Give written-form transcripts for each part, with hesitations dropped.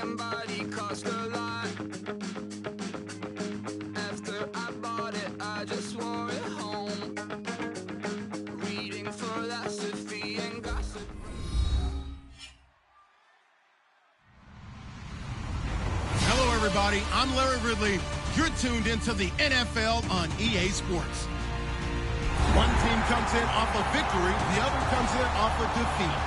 body cost a lot. After I bought it, I just wore it home. Reading philosophy and gossip. Hello, everybody. I'm Larry Ridley. You're tuned into the NFL on EA Sports. One team comes in off a victory, the other comes in off a defeat.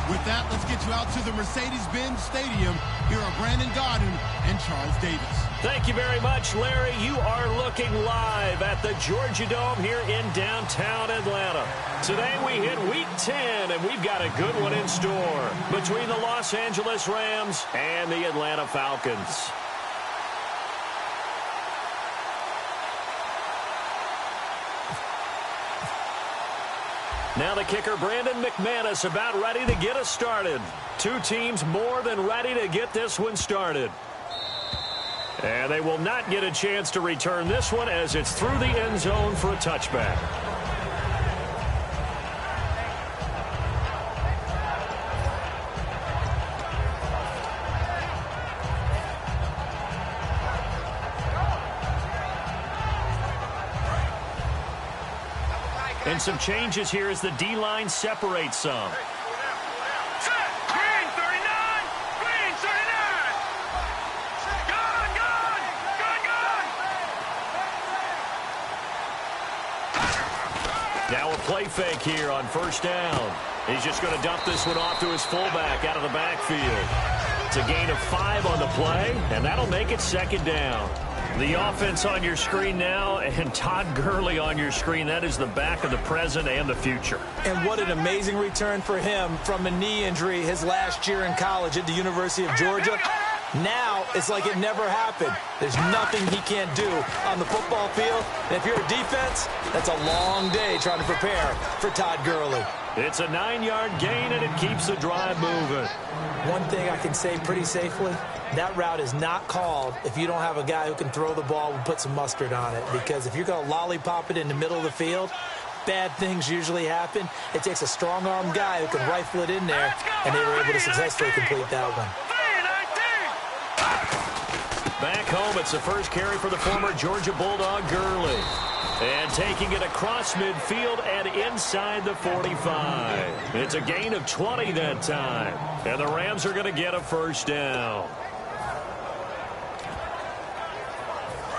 With that, let's get you out to the Mercedes-Benz Stadium. Here are Brandon Godden and Charles Davis. Thank you very much, Larry. You are looking live at the Georgia Dome here in downtown Atlanta. Today we hit Week 10, and we've got a good one in store between the Los Angeles Rams and the Atlanta Falcons. Now the kicker, Brandon McManus, about ready to get us started. Two teams more than ready to get this one started. And they will not get a chance to return this one as it's through the end zone for a touchback. And some changes here as the D-line separates some. Green 39! Green 39! Gone! Now a play fake here on first down. He's just going to dump this one off to his fullback out of the backfield. It's a gain of 5 on the play, and that'll make it second down. The offense on your screen now, and Todd Gurley on your screen. That is the back of the present and the future. And what an amazing return for him from a knee injury his last year in college at the University of Georgia. Now it's like it never happened. There's nothing he can't do on the football field. And if you're a defense, that's a long day trying to prepare for Todd Gurley. It's a 9-yard gain, and it keeps the drive moving. One thing I can say pretty safely, that route is not called if you don't have a guy who can throw the ball and put some mustard on it. Because if you're going to lollipop it in the middle of the field, bad things usually happen. It takes a strong-arm guy who can rifle it in there, and they were able to successfully complete that one. Back home, it's the first carry for the former Georgia Bulldog, Gurley. And taking it across midfield and inside the 45. It's a gain of 20 that time. And the Rams are going to get a first down.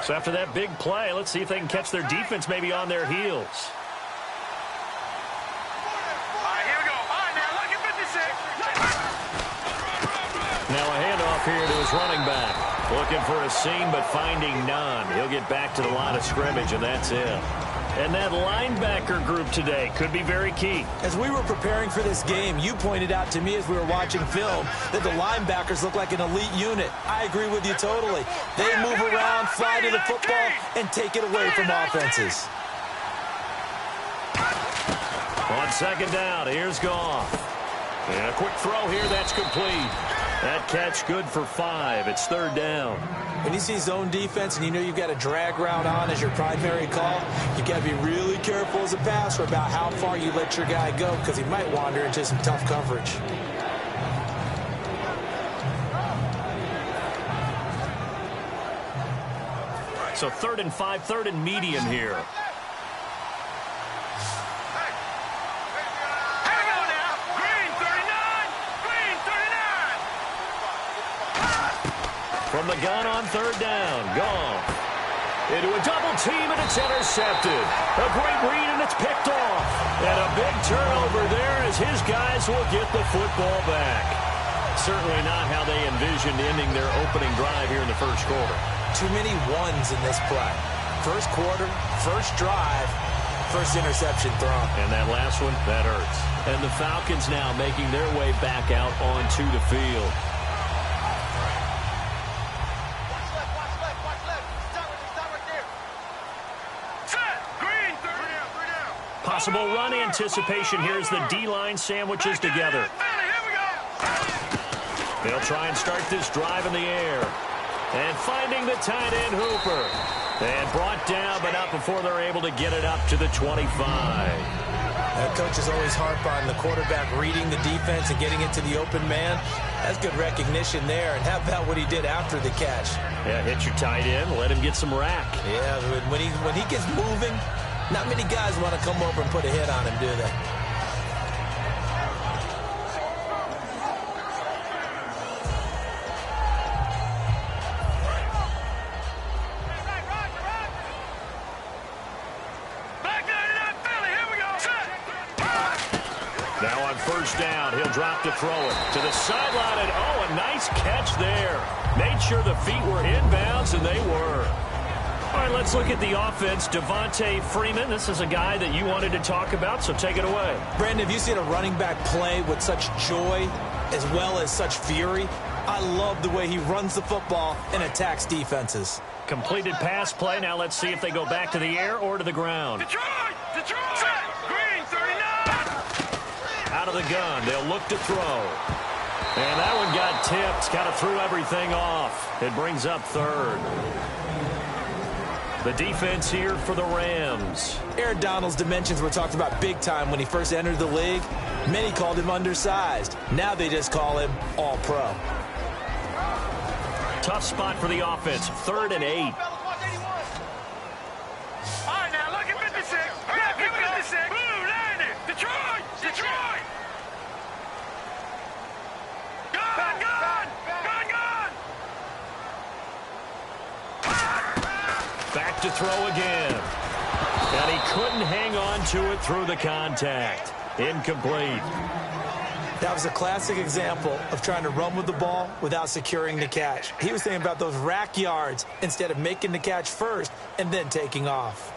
So after that big play, let's see if they can catch their defense maybe on their heels. All right, here we go. All right, now look at 56. Now a handoff here to his running back. Looking for a seam, but finding none. He'll get back to the line of scrimmage, and that's it. And that linebacker group today could be very key. As we were preparing for this game, you pointed out to me as we were watching film that the linebackers look like an elite unit. I agree with you totally. They move around, fly to the football, and take it away from offenses. On second down, here's Goff. And a quick throw here, that's complete. That catch good for 5. It's third down. When you see zone defense and you know you've got a drag route on as your primary call, you've got to be really careful as a passer about how far you let your guy go because he might wander into some tough coverage. So 3rd and 5, 3rd and medium here. From the gun on third down, Goff. Into a double team, and it's intercepted. A great read, and it's picked off. And a big turnover there as his guys will get the football back. Certainly not how they envisioned ending their opening drive here in the first quarter. Too many ones in this play. First quarter, first drive, first interception thrown. And that last one, that hurts. And the Falcons now making their way back out onto the field. Possible run anticipation here as the D-line sandwiches together. They'll try and start this drive in the air. And finding the tight end Hooper. And brought down, but not before they're able to get it up to the 25. Coaches always harp on the quarterback reading the defense and getting it to the open man. That's good recognition there. And how about what he did after the catch? Yeah, hit your tight end, let him get some rack. Yeah, when he gets moving, not many guys want to come over and put a hit on him, do they? Now on first down, he'll drop to throw it to the sideline, and oh, a nice catch there. Made sure the feet were inbounds, and they were. All right, let's look at the offense. Devontae Freeman, this is a guy that you wanted to talk about, so take it away. Brandon, have you seen a running back play with such joy as well as such fury? I love the way he runs the football and attacks defenses. Completed pass play. Now let's see if they go back to the air or to the ground. Detroit! Green, 39! Out of the gun, they'll look to throw. And that one got tipped, kind of threw everything off. It brings up third. The defense here for the Rams. Aaron Donald's dimensions were talked about big time when he first entered the league. Many called him undersized. Now they just call him all-pro. Tough spot for the offense, 3rd and 8. All right, now look at 56. Look at 56. Blue, 90. Detroit! Gun! Back to throw again. And he couldn't hang on to it through the contact. Incomplete. That was a classic example of trying to run with the ball without securing the catch. He was thinking about those rack yards instead of making the catch first and then taking off.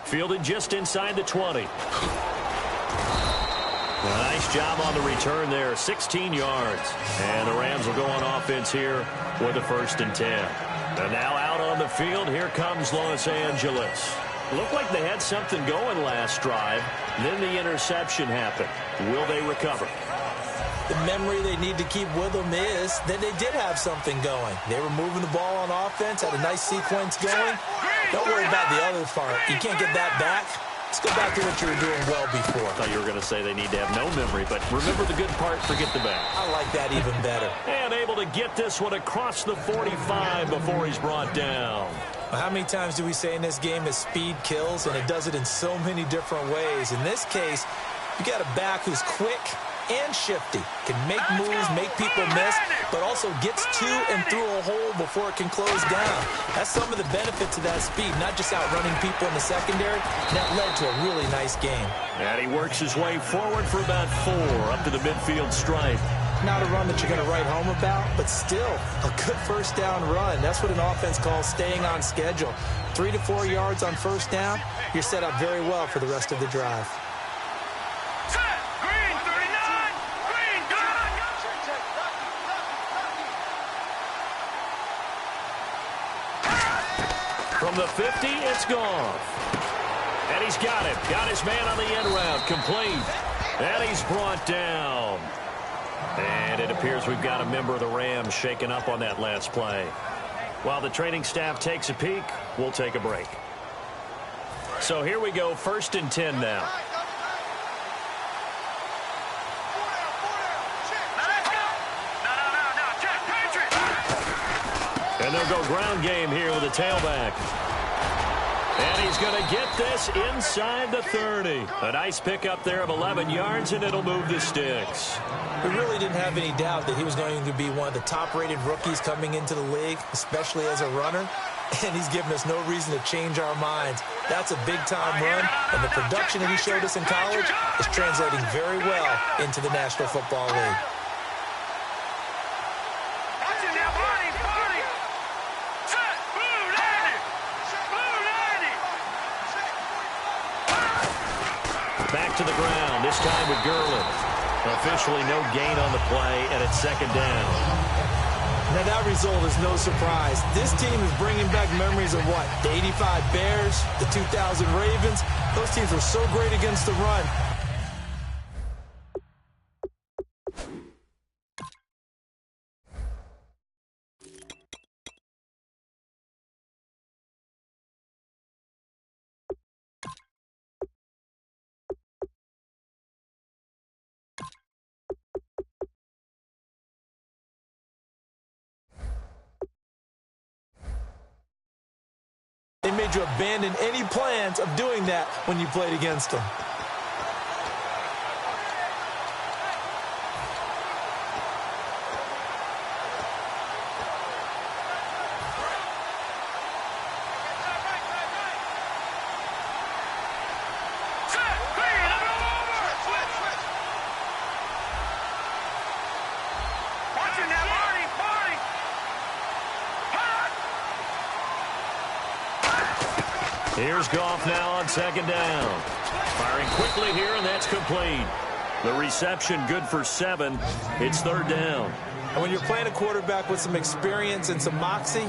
Fielded just inside the 20. A nice job on the return there, 16 yards. And the Rams will go on offense here with a 1st and 10. And now out on the field, here comes Los Angeles. Looked like they had something going last drive. Then the interception happened. Will they recover? The memory they need to keep with them is that they did have something going. They were moving the ball on offense, had a nice sequence going. Don't worry about the other part. You can't get that back. Let's go back to what you were doing well before. I thought you were going to say they need to have no memory, but remember the good part, forget the bad. I like that even better. And able to get this one across the 45 before he's brought down. Well, how many times do we say in this game that speed kills, and it does it in so many different ways? In this case, you got a back who's quick and shifty, can make moves, make people miss, but also gets to and through a hole before it can close down. That's some of the benefits of that speed, not just outrunning people in the secondary. And that led to a really nice game. And he works his way forward for about 4 up to the midfield stripe. Not a run that you're going to write home about, but still a good first down run. That's what an offense calls staying on schedule. 3 to 4 yards on first down, you're set up very well for the rest of the drive. From the 50, it's gone. And he's got it. Got his man on the end route. Complete. And he's brought down. And it appears we've got a member of the Rams shaken up on that last play. While the training staff takes a peek, we'll take a break. So here we go, 1st and 10 now. And they'll go ground game here with a tailback. And he's going to get this inside the 30. A nice pickup there of 11 yards, and it'll move the sticks. We really didn't have any doubt that he was going to be one of the top-rated rookies coming into the league, especially as a runner. And he's given us no reason to change our minds. That's a big-time run, and the production that he showed us in college is translating very well into the National Football League. Back to the ground, this time with Gurley. Officially no gain on the play, and it's 2nd down. Now that result is no surprise. This team is bringing back memories of what? The 85 Bears, the 2000 Ravens. Those teams were so great against the run. made you abandon any plans of doing that when you played against him. Here's Goff now on second down. Firing quickly here, and that's complete. The reception good for 7. It's third down. And when you're playing a quarterback with some experience and some moxie,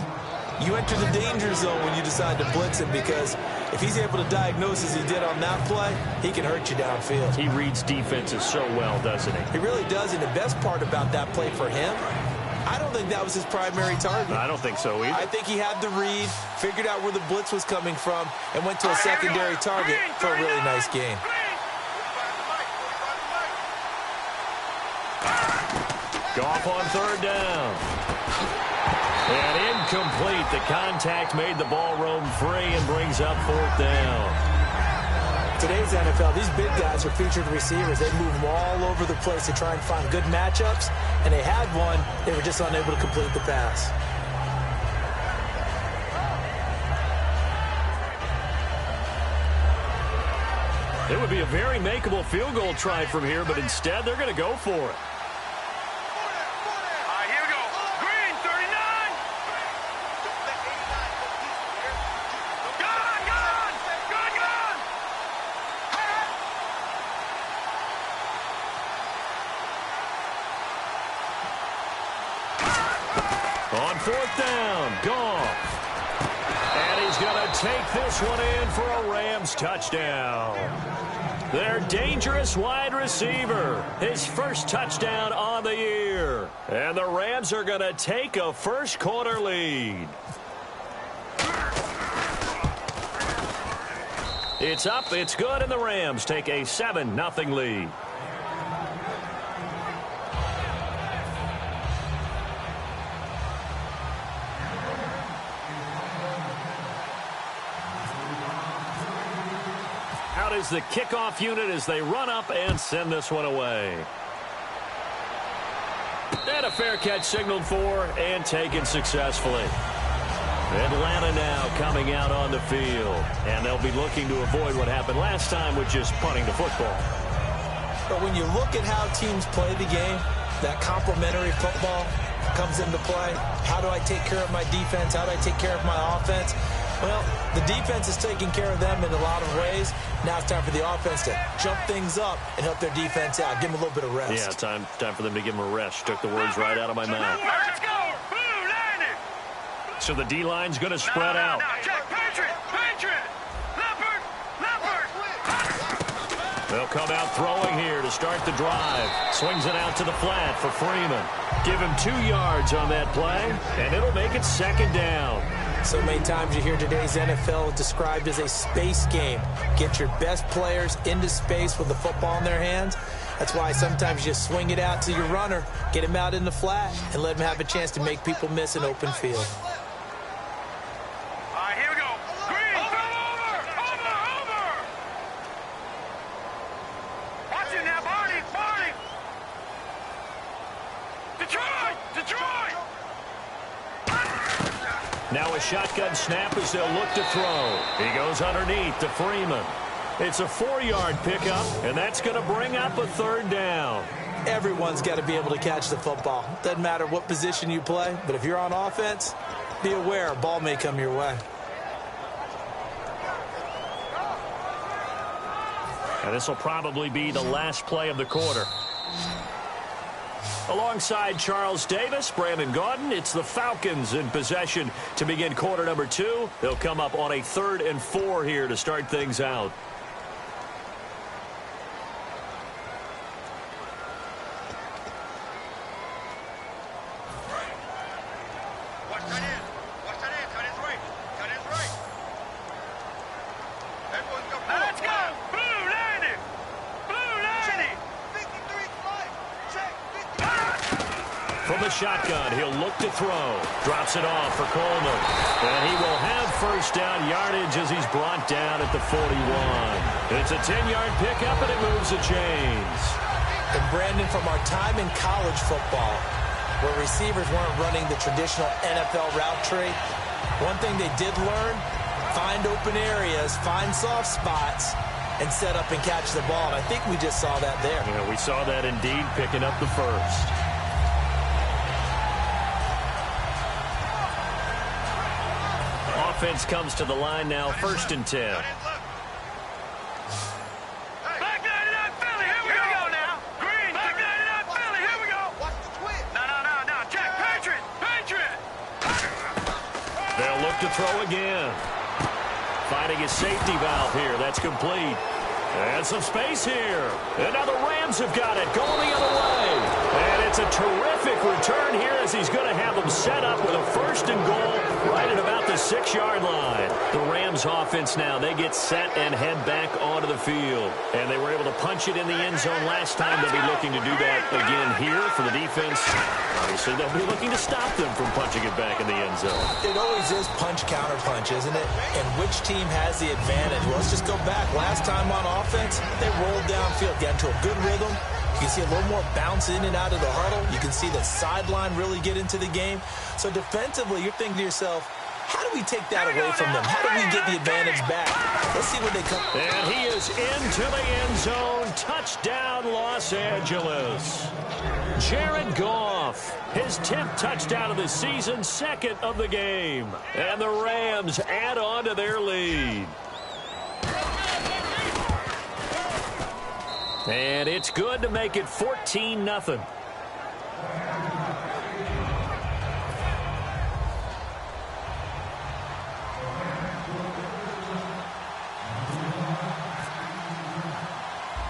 you enter the danger zone when you decide to blitz him, because if he's able to diagnose as he did on that play, he can hurt you downfield. He reads defenses so well, doesn't he? He really does, and the best part about that play for him, I don't think that was his primary target. I don't think so either. I think he had the read, figured out where the blitz was coming from, and went to a secondary target for a really nice gain. Goff on third down. And incomplete. The contact made the ball roam free and brings up fourth down. Today's NFL, these big guys are featured receivers. They move them all over the place to try and find good matchups, and they had one. They were just unable to complete the pass. It would be a very makeable field goal try from here, but instead they're going to go for it. Here we go. Green, 39. On fourth down, Goff. And he's going to take this one in for a Rams touchdown. Their dangerous wide receiver, his first touchdown on the year. And the Rams are going to take a first-quarter lead. It's up, it's good, and the Rams take a 7-0 lead. Out is the kickoff unit as they run up and send this one away. And a fair catch signaled for and taken successfully. Atlanta now coming out on the field, and they'll be looking to avoid what happened last time with just punting the football. But when you look at how teams play the game, that complementary football comes into play. How do I take care of my defense? How do I take care of my offense? Well, the defense is taking care of them in a lot of ways. Now it's time for the offense to jump things up and help their defense out. Give them a little bit of rest. Yeah, time for them to give them a rest. Took the words right out of my mouth. Let's go. Blue, line it. So the D-line's going to spread out. Jack, Patriot. Leopard. They'll come out throwing here to start the drive. Swings it out to the flat for Freeman. Give him 2 yards on that play, and it'll make it second down. So many times you hear today's NFL described as a space game. Get your best players into space with the football in their hands. That's why sometimes you swing it out to your runner, get him out in the flat, and let him have a chance to make people miss an open field. Here we go. Green, over. Watch it now, Barney. Detroit. Now a shotgun snap as they'll look to throw. He goes underneath to Freeman. It's a 4-yard pickup, and that's going to bring up a third down. Everyone's got to be able to catch the football. Doesn't matter what position you play, but if you're on offense, be aware a ball may come your way. And this will probably be the last play of the quarter. Alongside Charles Davis, Brandon Gaudin, it's the Falcons in possession to begin quarter number 2. They'll come up on a 3rd and 4 here to start things out. Watch that in. Tight end's right. Let's go. Blue, line it. From the shotgun, he'll look to throw. Drops it off for Coleman. And he will have first down yardage as he's brought down at the 41. It's a 10-yard pickup, and it moves the chains. And Brandon, from our time in college football, where receivers weren't running the traditional NFL route tree, one thing they did learn, find open areas, find soft spots, and set up and catch the ball. And I think we just saw that there. Yeah, we saw that indeed, picking up the first. Offense comes to the line now, 1st and 10. Back 99 Philly, here we go now. Green, back 99 Philly, here we go. Watch the twist. No, Jack, Patriot. They'll look to throw again. Finding a safety valve here. That's complete. And some space here. And now the Rams have got it, going the other way. And it's a terrific return here as he's going to have them set up with a 1st and goal right at about the 6-yard line. The Rams offense now, they get set and head back onto the field. And they were able to punch it in the end zone last time. They'll be looking to do that again here for the defense. Obviously, they'll be looking to stop them from punching it back in the end zone. It always is punch, counter punch, isn't it? And which team has the advantage? Well, let's just go back. Last time on offense, they rolled downfield, got into a good rhythm. You can see a little more bounce in and out of the huddle. You can see the sideline really get into the game. So defensively, you're thinking to yourself, how do we take that away from them? How do we get the advantage back? Let's see what they come. And he is into the end zone. Touchdown, Los Angeles. Jared Goff, his 10th touchdown of the season, 2nd of the game. And the Rams add on to their lead. And it's good to make it 14-0.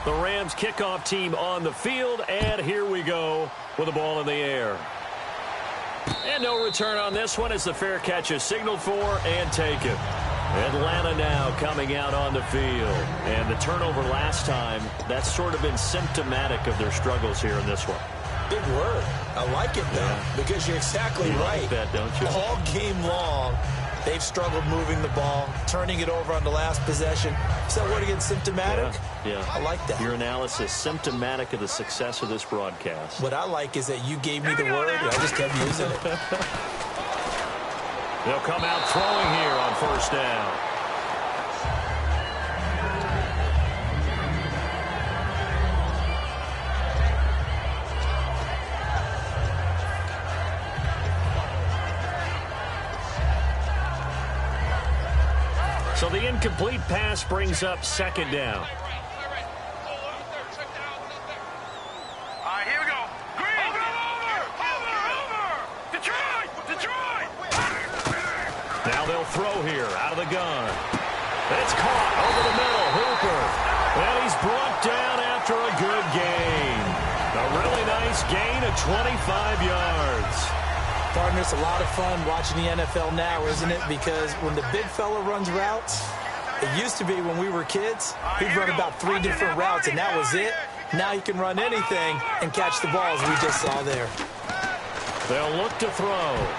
The Rams kickoff team on the field, and here we go with the ball in the air. And no return on this one as the fair catch is signaled for and taken. Atlanta now coming out on the field. And the turnover last time, that's sort of been symptomatic of their struggles here in this one. Big word. I like it, though, because you're exactly right. Like that, don't you? All game long, they've struggled moving the ball, turning it over on the last possession. So what again, symptomatic? Yeah. I like that. Your analysis, symptomatic of the success of this broadcast. What I like is that you gave me the word, and I just kept using it. They'll come out throwing here on 1st down. So the incomplete pass brings up 2nd down. All right, here we go. Green, over. Detroit. Now they'll throw here out of the gun. It's caught over the middle. Hooper. And he's brought down after a good gain. A really nice gain of 25 yards. Partner, it's a lot of fun watching the NFL now, isn't it? Because when the big fella runs routes, it used to be when we were kids, he'd run about 3 different routes, and that was it. Now he can run anything and catch the ball, as we just saw there. They'll look to throw.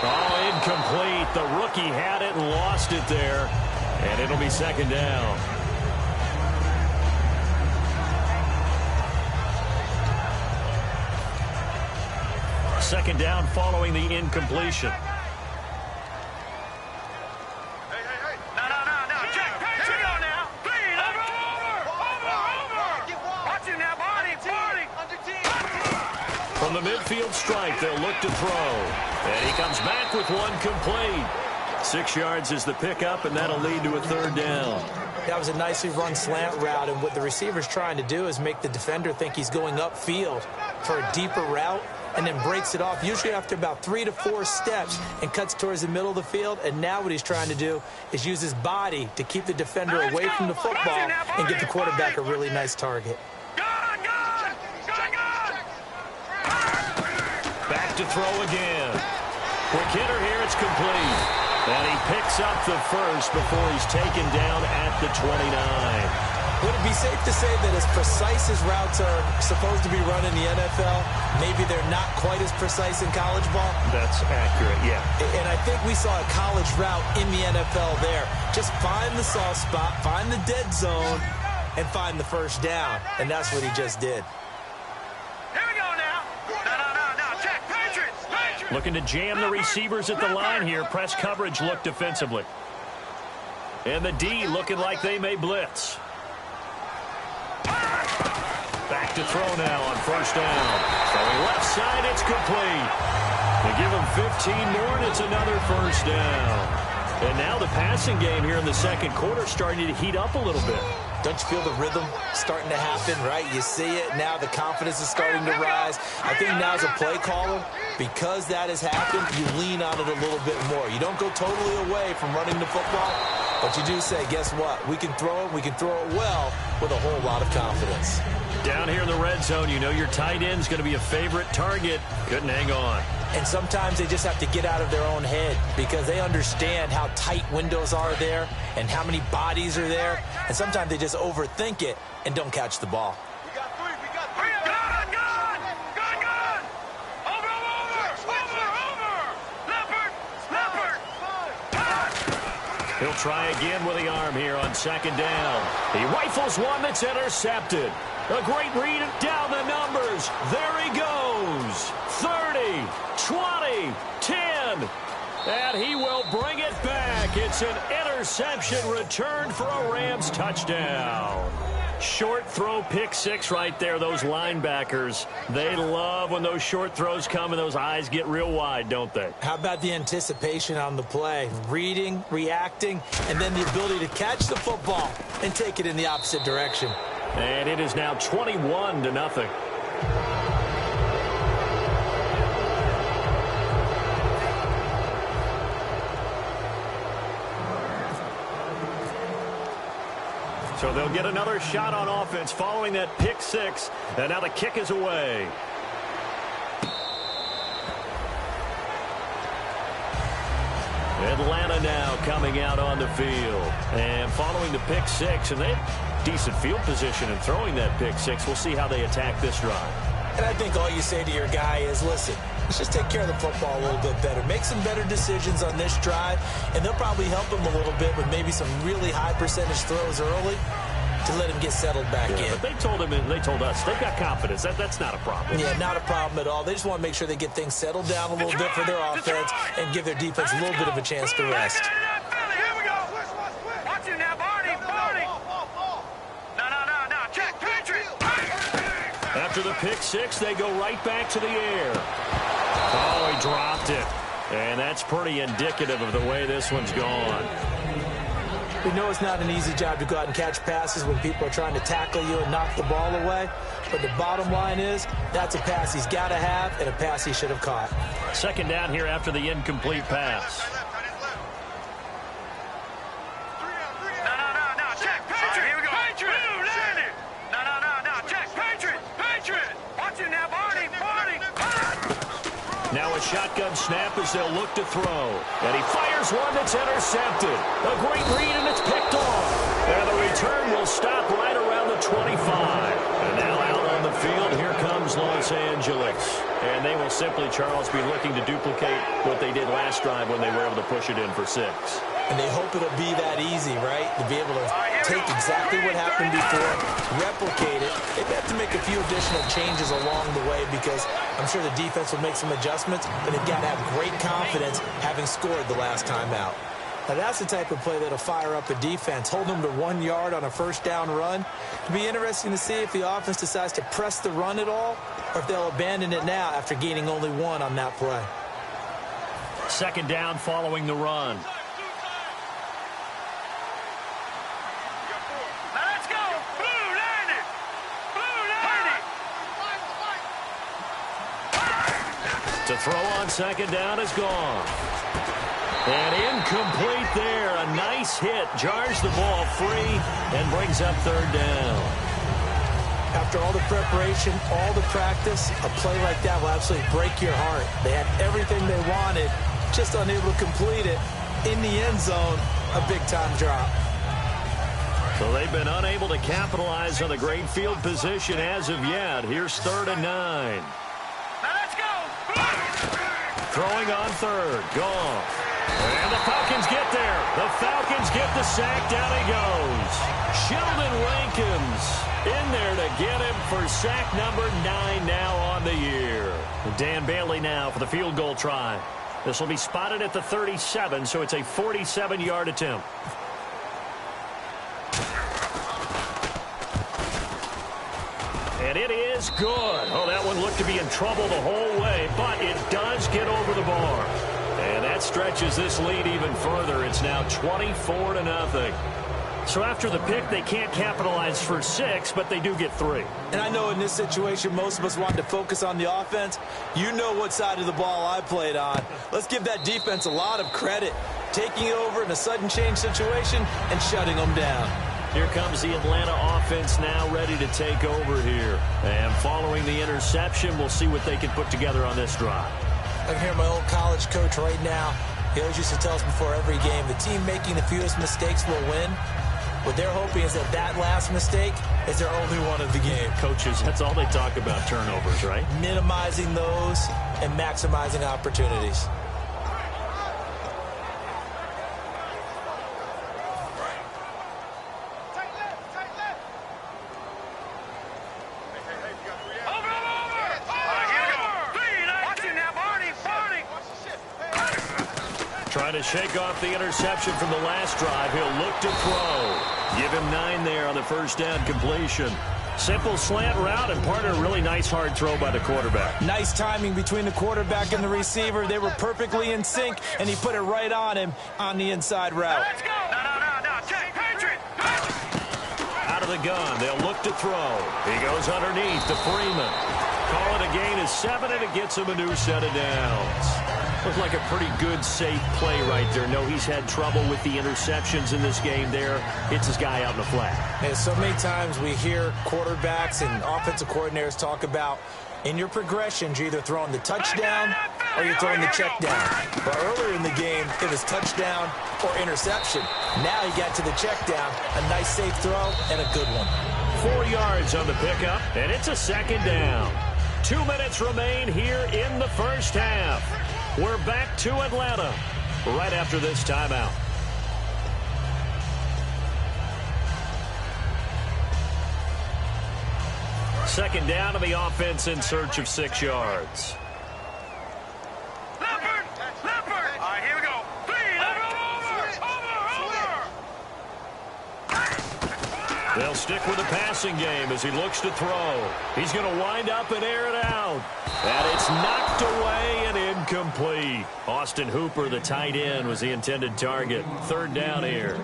Oh, incomplete. The rookie had it and lost it there. And it'll be 2nd down. Second down following the incompletion. Hey. No. Jack, Patriot on now. Green, over. Watch him now, Barney. From the midfield strike, they'll look to throw. And he comes back with one complete. 6 yards is the pickup, and that'll lead to a 3rd down. That was a nicely run slant route, and what the receiver's trying to do is make the defender think he's going upfield for a deeper route, and then breaks it off, usually after about 3 to 4 steps, and cuts towards the middle of the field. And now what he's trying to do is use his body to keep the defender away from the football and give the quarterback a really nice target. Back to throw again. Quick hitter here, it's complete. And he picks up the first before he's taken down at the 29. Would it be safe to say that as precise as routes are supposed to be run in the NFL, maybe they're not quite as precise in college ball? That's accurate, yeah. And I think we saw a college route in the NFL there. Just find the soft spot, find the dead zone, and find the first down. And that's what he just did. Here we go now. No. Check. Patriots. Looking to jam the receivers at the line here. Press coverage look defensively. And the D looking like they may blitz. Back to throw now on first down. Throwing left side, it's complete. They give him 15 more, and it's another first down. And now the passing game here in the second quarter starting to heat up a little bit. Don't you feel the rhythm starting to happen, right? You see it. Now the confidence is starting to rise. I think now as a play caller, because that has happened, you lean on it a little bit more. You don't go totally away from running the football, but you do say, guess what? We can throw it. We can throw it well with a whole lot of confidence. Down here in the red zone, you know your tight end's going to be a favorite target. Couldn't hang on. And sometimes they just have to get out of their own head because they understand how tight windows are there and how many bodies are there. And sometimes they just overthink it and don't catch the ball. We got three. Good. Over. Leopard. He'll try again with the arm here on second down. He rifles one that's intercepted. A great read down the numbers. There he goes. 30, 20, 10. And he will bring it back. It's an interception returned for a Rams touchdown. Short throw pick six right there. Those linebackers, they love when those short throws come and those eyes get real wide, don't they? How about the anticipation on the play? Reading, reacting, and then the ability to catch the football and take it in the opposite direction. And it is now 21-0. So they'll get another shot on offense following that pick six. And now the kick is away. Atlanta now coming out on the field. And following the pick six, and they have decent field position in throwing that pick six. We'll see how they attack this drive. And I think all you say to your guy is, listen, let's just take care of the football a little bit better. Make some better decisions on this drive, and they'll probably help him a little bit with maybe some really high percentage throws early to let him get settled back in. But they told him, and they told us, they've got confidence. That's not a problem. Yeah, not a problem at all. They just want to make sure they get things settled down a little bit for their offense and give their defense a little bit of a chance to rest. Here we go. Watch him now, Barney. No. Check. Patriots. After the pick six, they go right back to the air. Oh, he dropped it. And that's pretty indicative of the way this one's gone. We know it's not an easy job to go out and catch passes when people are trying to tackle you and knock the ball away. But the bottom line is, that's a pass he's got to have and a pass he should have caught. Second down here after the incomplete pass. No. Check. Patriots. Here we go. Patriots. No. Check. Patriots. Watch him now, Barney. Now a shotgun snap as they'll look to throw. And he fires one that's intercepted. A great read, and it's picked off. And the return will stop right around the 25. And now out on the field, here comes Los Angeles. And they will simply, Charles, be looking to duplicate what they did last drive when they were able to push it in for 6. And they hope it'll be that easy, right? To be able to take exactly what happened before, replicate it. They have to make a few additional changes along the way because I'm sure the defense will make some adjustments, but they've got to have great confidence having scored the last time out. Now, that's the type of play that'll fire up a defense. Hold them to 1 yard on a first down run. It'll be interesting to see if the offense decides to press the run at all or if they'll abandon it now after gaining only 1 on that play. Second down following the run. To throw on second down is gone. And incomplete there. A nice hit. Jars the ball free and brings up third down. After all the preparation, all the practice, a play like that will absolutely break your heart. They had everything they wanted, just unable to complete it. In the end zone, a big-time drop. So they've been unable to capitalize on the great field position as of yet. Here's 3rd and 9. Now let's go. Throwing on 3rd. Gone. And the Falcons get there. The Falcons get the sack. Down he goes. Sheldon Rankins in there to get him for sack number 9 now on the year. Dan Bailey now for the field goal try. This will be spotted at the 37, so it's a 47-yard attempt. And it is good. Oh, that one looked to be in trouble the whole way, but it does get over the bar. And that stretches this lead even further. It's now 24-0. So after the pick, they can't capitalize for 6, but they do get 3. And I know in this situation, most of us wanted to focus on the offense. You know what side of the ball I played on. Let's give that defense a lot of credit, taking it over in a sudden change situation and shutting them down. Here comes the Atlanta offense now ready to take over here. And following the interception, we'll see what they can put together on this drive. I can hear my old college coach right now. He always used to tell us before every game, the team making the fewest mistakes will win. What they're hoping is that that last mistake is their only one of the game. Coaches, that's all they talk about, turnovers, right? Minimizing those and maximizing opportunities. Trying to shake off the interception from the last drive. He'll look to throw. Give him 9 there on the first down completion. Simple slant route and part of a really nice hard throw by the quarterback. Nice timing between the quarterback and the receiver. They were perfectly in sync, and he put it right on him on the inside route. Let's go. No. Check. Patriot. Out of the gun. They'll look to throw. He goes underneath to Freeman. Call it a gain of 7, and it gets him a new set of downs. Looks like a pretty good, safe play right there. No, he's had trouble with the interceptions in this game there. Hits his guy out in the flat. And so many times we hear quarterbacks and offensive coordinators talk about in your progressions, you're either throwing the touchdown or you're throwing the check down. But earlier in the game, it was touchdown or interception. Now he got to the check down, a nice safe throw, and a good one. 4 yards on the pickup, and it's a 2nd down. 2 minutes remain here in the first half. We're back to Atlanta right after this timeout. Second down to the offense in search of 6 yards. Leopard. All right, here we go. Over. They'll stick with the passing game as he looks to throw. He's going to wind up and air it out. And it's knocked away and incomplete. Austin Hooper, the tight end, was the intended target. 3rd down here.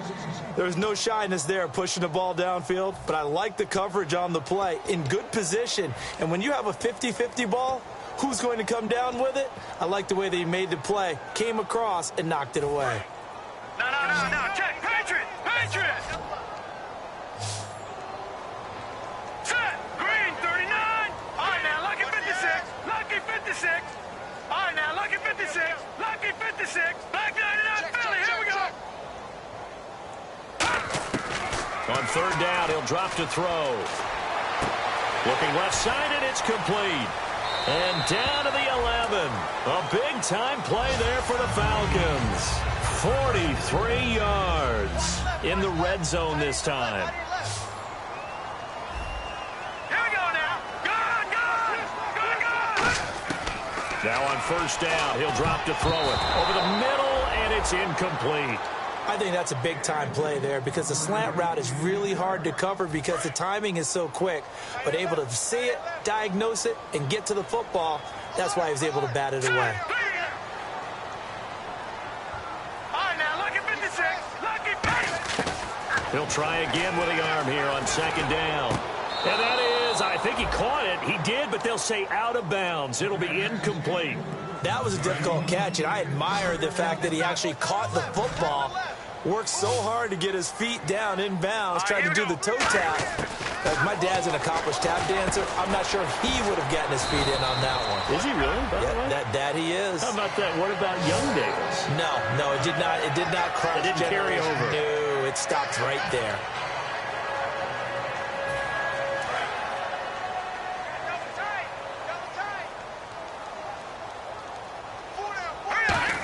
There's no shyness there pushing the ball downfield, but I like the coverage on the play. In good position. And when you have a 50-50 ball, who's going to come down with it? I like the way they made the play. Came across and knocked it away. No. Check. Patriot. Set. Green, 39. All right, now, lucky 56. Lucky 56. All right, now, lucky 56. Lucky 56. Back 99, Philly. Here we go. On 3rd down, he'll drop to throw. Looking left side, and it's complete. And down to the 11. A big-time play there for the Falcons. 43 yards in the red zone this time. Here we go now. Good. Now on 1st down, he'll drop to throw it. Over the middle, and it's incomplete. I think that's a big-time play there because the slant route is really hard to cover because the timing is so quick. But able to see it, diagnose it, and get to the football, that's why he was able to bat it away. All right, now, lucky 56. Lucky 50. He'll try again with the arm here on 2nd down. And that is, I think he caught it. He did, but they'll say out of bounds. It'll be incomplete. That was a difficult catch, and I admire the fact that he actually caught the football, worked so hard to get his feet down in bounds, tried to do the toe tap. My dad's an accomplished tap dancer. I'm not sure he would have gotten his feet in on that one. Is he really? Yeah, that he is. How about that? What about Young Davis? No, it did not. It did not cross. It didn't carry over. No, it stopped right there.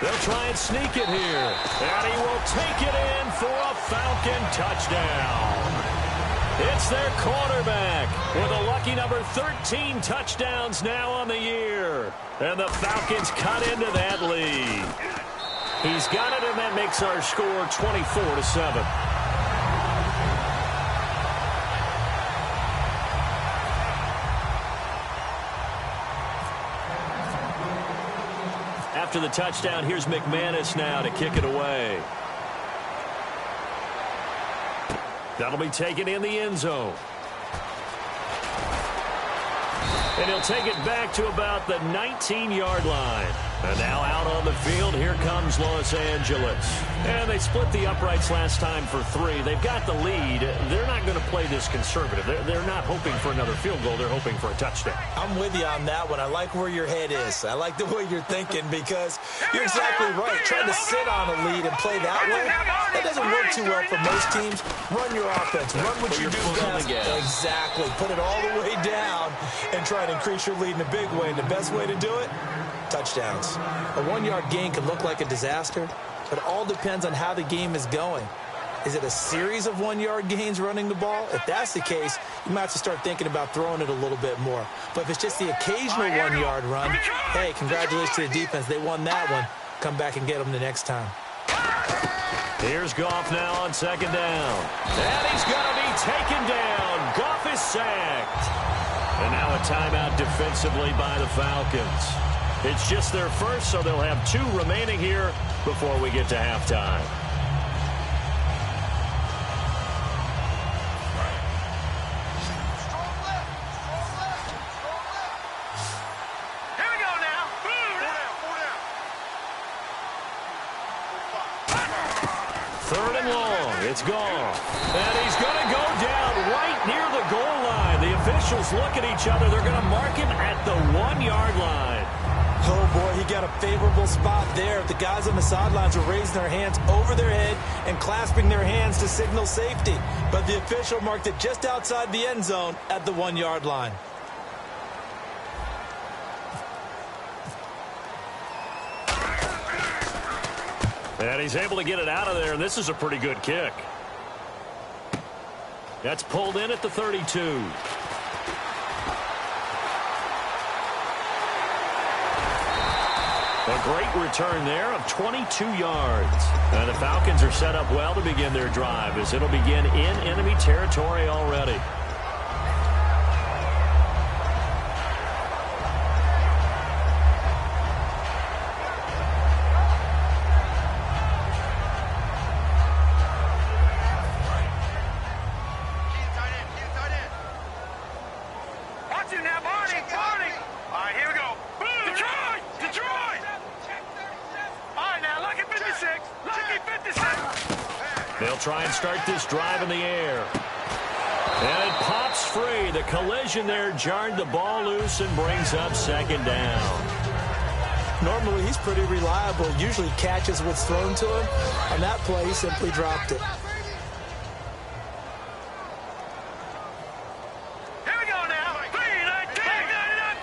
They'll try and sneak it here. And he will take it in for a Falcon touchdown. It's their quarterback with a lucky number 13 touchdowns now on the year. And the Falcons cut into that lead. He's got it, and that makes our score 24-7. After the touchdown, here's McManus now to kick it away. That'll be taken in the end zone. And he'll take it back to about the 19-yard line. And now out on the field, here comes Los Angeles. And they split the uprights last time for 3. They've got the lead. They're not going to play this conservative. They're not hoping for another field goal. They're hoping for a touchdown. I'm with you on that one. I like where your head is. I like the way you're thinking because you're exactly right. Trying to sit on a lead and play that way, that doesn't work too well for most teams. Run your offense. Run what you do best. Exactly. Put it all the way down and try and increase your lead in a big way. And the best way to do it, touchdowns. A 1-yard gain can look like a disaster, but it all depends on how the game is going. Is it a series of 1-yard gains running the ball? If that's the case, you might have to start thinking about throwing it a little bit more. But if it's just the occasional 1-yard run, hey, congratulations to the defense. They won that one. Come back and get them the next time. Here's Goff now on second down. And he's going to be taken down. Goff is sacked. And now a timeout defensively by the Falcons. It's just their first, so they'll have 2 remaining here before we get to halftime. Here we go now. Third and long. It's gone. And he's going to go down right near the goal line. The officials look at each other. They're going to mark him at the 1-yard line. Oh, boy, he got a favorable spot there. The guys on the sidelines were raising their hands over their head and clasping their hands to signal safety. But the official marked it just outside the end zone at the 1-yard line. And he's able to get it out of there, and this is a pretty good kick. That's pulled in at the 32. A great return there of 22 yards. And the Falcons are set up well to begin their drive as it'll begin in enemy territory already. Watch it now, Barney. All right, here we go. Detroit! All right, now, lucky 56. Lucky 56. They'll try and start this drive in the air. And it pops free. The collision there jarred the ball loose and brings up second down. Normally, he's pretty reliable. Usually catches what's thrown to him. On that play, he simply dropped it. Here we go now. 3-19.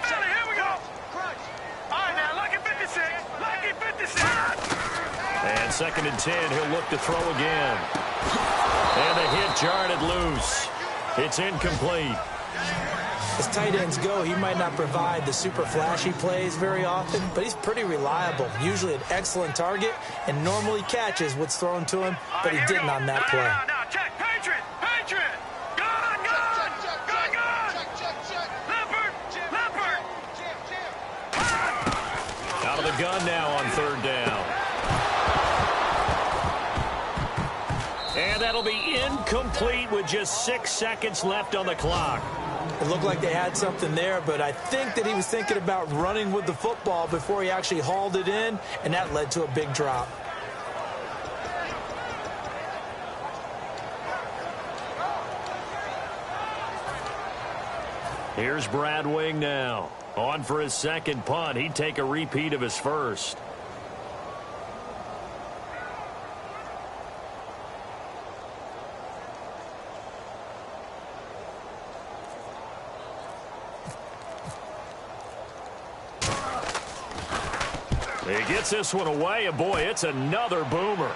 Philly, here we go. All right, now, lucky 56. Lucky 56. And second and 10, he'll look to throw again. And the hit jarred it loose. It's incomplete. As tight ends go, he might not provide the super flashy plays very often, but he's pretty reliable. Usually an excellent target and normally catches what's thrown to him, but he didn't on that play. Now, check. Patriot. Gun. Leopard. Out of the gun now on third down. And that'll be incomplete with just 6 seconds left on the clock. It looked like they had something there, but I think that he was thinking about running with the football before he actually hauled it in, and that led to a big drop. Here's Brad Wing now. On for his second punt. He'd take a repeat of his first. He gets this one away, and boy, it's another boomer.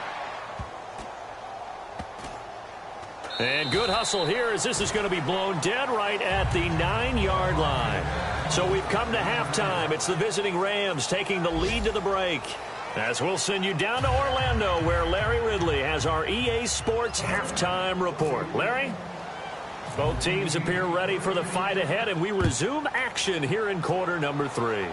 And good hustle here as this is going to be blown dead right at the 9-yard line. So we've come to halftime. It's the visiting Rams taking the lead to the break. As we'll send you down to Orlando where Larry Ridley has our EA Sports halftime report. Larry? Both teams appear ready for the fight ahead, and we resume action here in quarter number 3.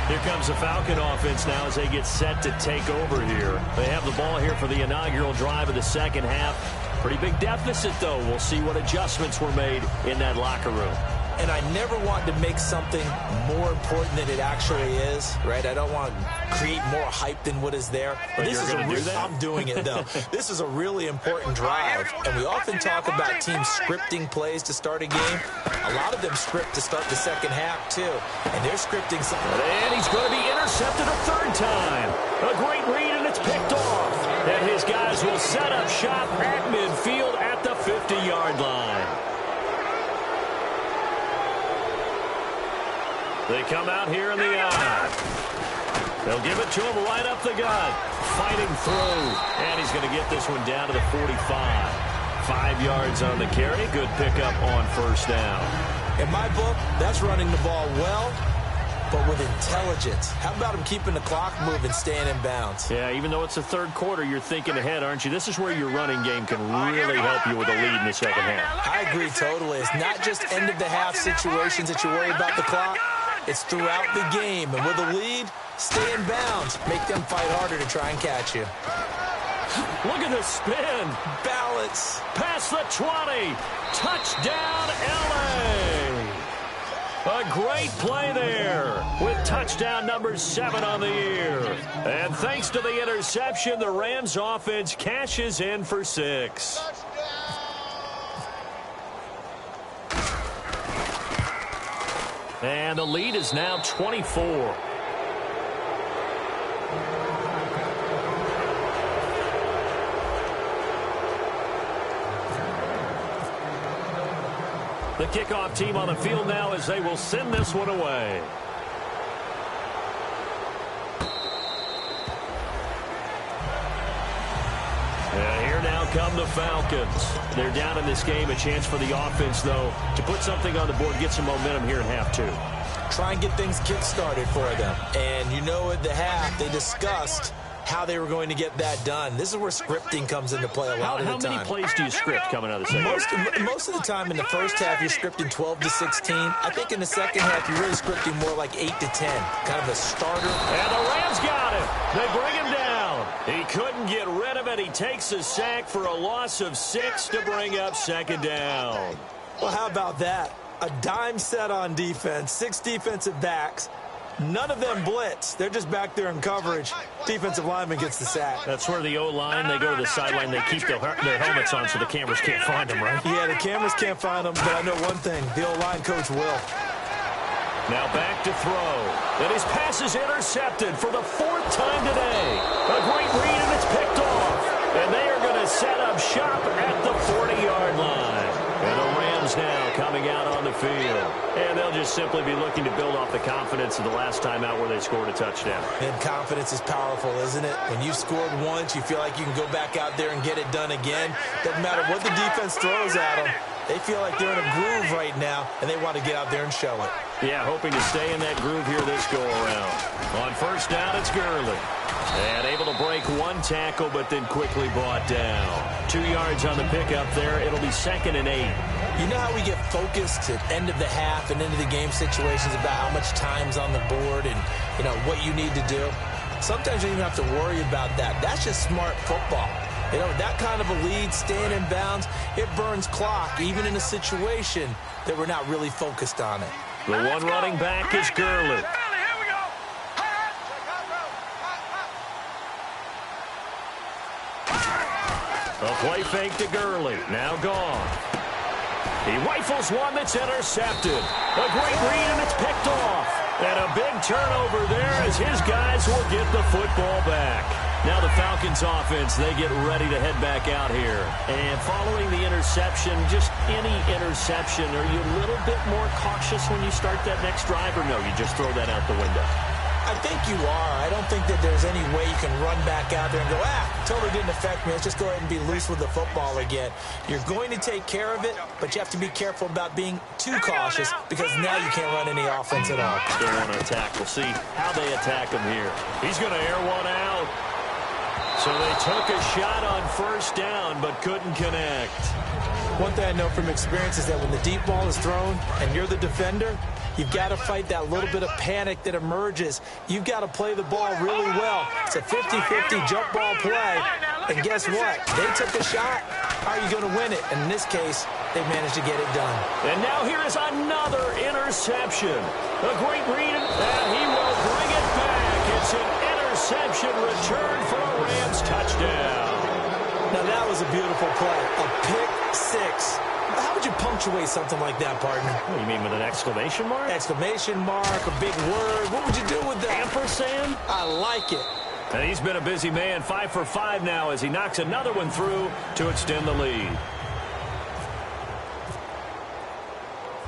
Here comes the Falcon offense now as they get set to take over here. They have the ball here for the inaugural drive of the second half. Pretty big deficit, though. We'll see what adjustments were made in that locker room. And I never want to make something more important than it actually is, right? I don't want to create more hype than what is there. But this you're is going to do that? I'm doing it, though. This is a really important drive. And we often talk about teams scripting plays to start a game. A lot of them script to start the second half, too. And they're scripting something. And he's going to be intercepted a third time. A great read, and it's picked off. And his guys will set up shop at midfield at the 50-yard line. They come out here in the eye. They'll give it to him right up the gut. Fighting through. And he's going to get this one down to the 45. 5 yards on the carry. Good pickup on first down. In my book, that's running the ball well, but with intelligence. How about him keeping the clock moving, staying in bounds? Yeah, even though it's the third quarter, you're thinking ahead, aren't you? This is where your running game can really help you with a lead in the second half. I agree totally. It's not just end-of-the-half situations that you worry about the clock. It's throughout the game. And with a lead, stay in bounds. Make them fight harder to try and catch you. Look at the spin. Balance. Past the 20. Touchdown, L.A. A great play there with touchdown number 7 on the year. And thanks to the interception, the Rams offense cashes in for 6. And the lead is now 24. The kickoff team on the field now as they will send this one away. And here now come the Falcons. They're down in this game. A chance for the offense, though, to put something on the board, get some momentum here in half 2. Try and get things kick-started for them. And you know at the half, they discussed how they were going to get that done. This is where scripting comes into play a lot of the time. How many plays do you script coming out of the second? Most of the time in the first half, you're scripting 12 to 16. I think in the second half, you're really scripting more like 8 to 10. Kind of a starter. And the Rams got him. They bring him down. He couldn't get rid of it. He takes a sack for a loss of 6 to bring up second down. Well, how about that? A dime set on defense, 6 defensive backs. None of them blitz. They're just back there in coverage. Defensive lineman gets the sack. That's where the O-line, they go to the sideline, they keep their helmets on so the cameras can't find them, right? Yeah, the cameras can't find them, but I know one thing. The O-line coach will. Now back to throw. And his pass is intercepted for the 4th time today. A great read, and it's picked off. And they are going to set up shop at the 40-yard line. And the Rams now coming out on the field. And they'll just simply be looking to build off the confidence of the last time out where they scored a touchdown. And confidence is powerful, isn't it? When you've scored once, you feel like you can go back out there and get it done again. Doesn't matter what the defense throws at them. They feel like they're in a groove right now, and they want to get out there and show it. Yeah, hoping to stay in that groove here this go-around. On first down, it's Gurley. And able to break 1 tackle, but then quickly brought down. 2 yards on the pickup there. It'll be 2nd and 8. You know how we get focused at end of the half and into the game situations about how much time's on the board and, you know, what you need to do? Sometimes you don't even have to worry about that. That's just smart football. You know, that kind of a lead, staying in bounds, it burns clock, even in a situation that we're not really focused on it. The one running back is Gurley. A play fake to Gurley. Now gone. He rifles one that's intercepted. A great read, and it's picked off. And a big turnover there as his guys will get the football back. Now the Falcons offense, they get ready to head back out here. And following the interception, just any interception, are you a little bit more cautious when you start that next drive, or no, you just throw that out the window? I think you are. I don't think that there's any way you can run back out there and go, totally didn't affect me. Let's just go ahead and be loose with the football again. You're going to take care of it, but you have to be careful about being too cautious because now you can't run any offense at all. They want to attack. We'll see how they attack him here. He's going to air one out. So they took a shot on first down, but couldn't connect. One thing I know from experience is that when the deep ball is thrown and you're the defender, you've got to fight that little bit of panic that emerges. You've got to play the ball really well. It's a 50-50 jump ball play. And guess what? They took a shot. How are you going to win it? And in this case, they managed to get it done. And now here is another interception. A great read, and he will bring it back. It's an interception return for a Rams touchdown. Now that was a beautiful play. A pick six. How would you punctuate something like that, partner? What do you mean, with an exclamation mark? Exclamation mark, a big word. What would you do with that? Ampersand? I like it. And he's been a busy man, 5 for 5 now as he knocks another one through to extend the lead.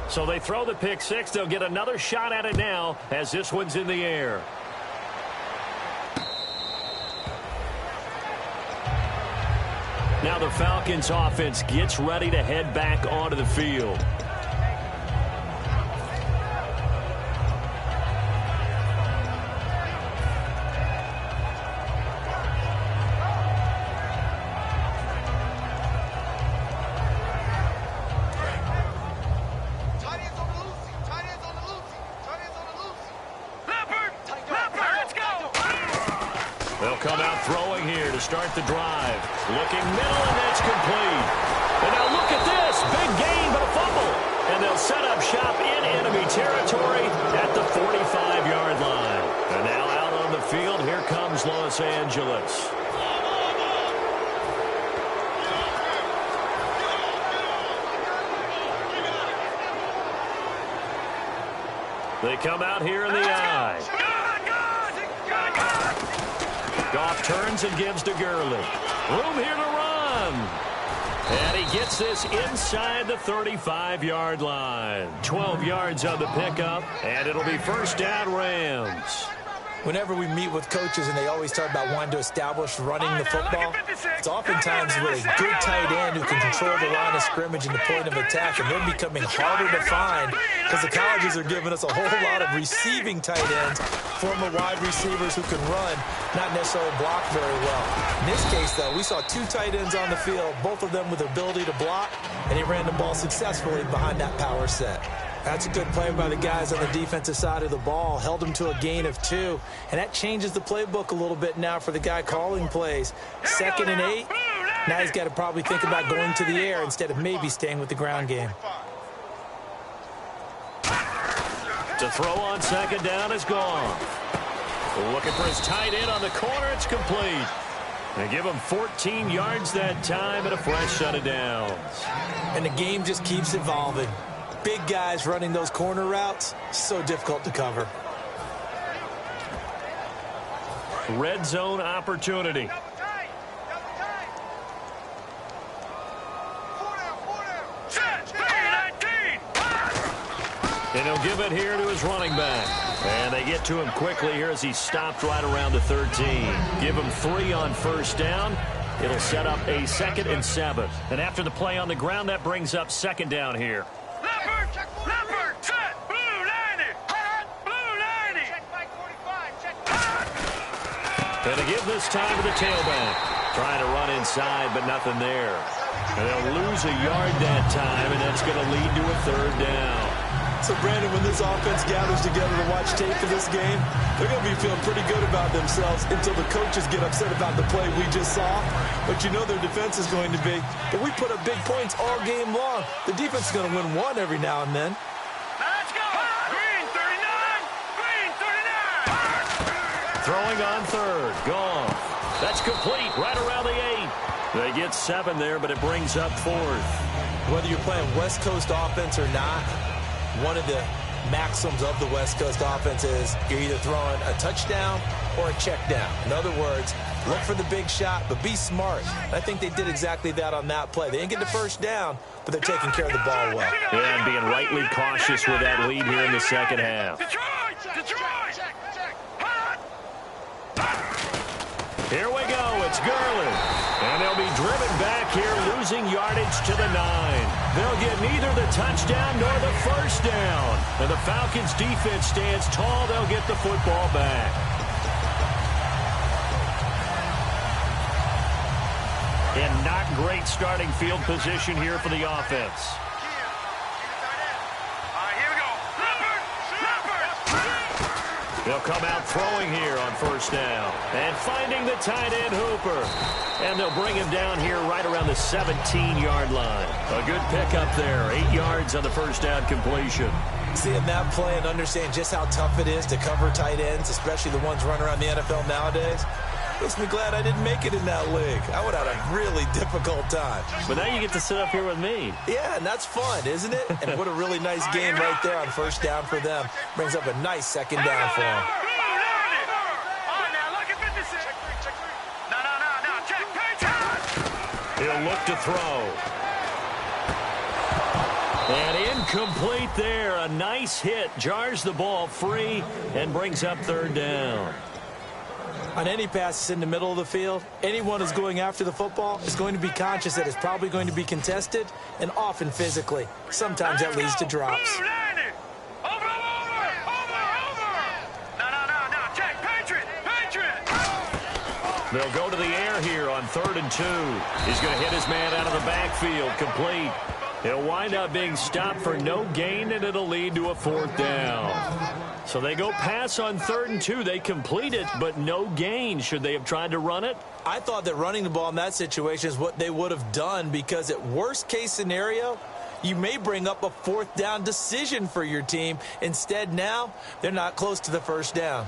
So they throw the pick six. They'll get another shot at it now as this one's in the air. Now the Falcons offense gets ready to head back onto the field. They'll come out throwing here to start the drive. Looking middle, and that's complete. And now look at this. Big gain, but a fumble. And they'll set up shop in enemy territory at the 45-yard line. And now out on the field, here comes Los Angeles. They come out here in the eye. Goff turns and gives to Gurley. Room here to run. And he gets this inside the 35-yard line. 12 yards on the pickup, and it'll be first down Rams. Whenever we meet with coaches and they always talk about wanting to establish running the football, it's oftentimes with a good tight end who can control the line of scrimmage and the point of attack, and they're becoming harder to find because the colleges are giving us a whole lot of receiving tight ends, former wide receivers who can run, not necessarily block very well. In this case, though, we saw two tight ends on the field, both of them with the ability to block, and he ran the ball successfully behind that power set. That's a good play by the guys on the defensive side of the ball. Held them to a gain of 2. And that changes the playbook a little bit now for the guy calling plays. 2nd and 8. Now he's got to probably think about going to the air instead of maybe staying with the ground game. To throw on 2nd down is gone. Looking for his tight end on the corner. It's complete. They give him 14 yards that time and a fresh set of downs. And the game just keeps evolving. Big guys running those corner routes, so difficult to cover. Red zone opportunity. And he'll give it here to his running back. And they get to him quickly here as he stopped right around the 13. Give him 3 on first down. It'll set up a 2nd and 7. And after the play on the ground, that brings up 2nd down here. Leopard, set, blue 90, blue 90. Check Mike 45, check And to give this time to the tailback. Trying to run inside, but nothing there. And they'll lose a yard that time, and that's going to lead to a 3rd down. So, Brandon, when this offense gathers together to watch tape for this game, they're going to be feeling pretty good about themselves until the coaches get upset about the play we just saw. But you know their defense is going to be. But we put up big points all game long. The defense is going to win one every now and then. Let's go. Green 39, green 39. Throwing on 3rd. Gone. That's complete right around the 8. They get 7 there, but it brings up 4th. Whether you're playing West Coast offense or not, one of the maxims of the West Coast offense is you're either throwing a touchdown or a check down. In other words, look for the big shot, but be smart. And I think they did exactly that on that play. They didn't get the first down, but they're taking care of the ball well. Yeah, and being rightly cautious with that lead here in the second half. Here we go. It's Gurley. And they'll be driven back here, losing yardage to the 9. They'll get neither the touchdown nor the first down. And the Falcons' defense stands tall. They'll get the football back. And not great starting field position here for the offense. They'll come out throwing here on first down. And finding the tight end, Hooper. And they'll bring him down here right around the 17-yard line. A good pickup there. 8 yards on the first down completion. Seeing that play and understand just how tough it is to cover tight ends, especially the ones running around the NFL nowadays, makes me glad I didn't make it in that league. I would have had a really difficult time. But now you get to sit up here with me. Yeah, and that's fun, isn't it? And what a really nice game right there on first down for them. Brings up a nice second down for them. He'll look to throw. And incomplete there. A nice hit. Jars the ball free and brings up third down. On any passes in the middle of the field, anyone who's going after the football is going to be conscious that it's probably going to be contested and often physically. Sometimes that leads to drops. They'll go to the air here on 3rd and 2. He's going to hit his man out of the backfield. Complete. He'll wind up being stopped for no gain, and it'll lead to a 4th down. So they go pass on 3rd and 2. They complete it, but no gain. Should they have tried to run it? I thought that running the ball in that situation is what they would have done, because at worst case scenario, you may bring up a 4th down decision for your team. Instead, now they're not close to the first down.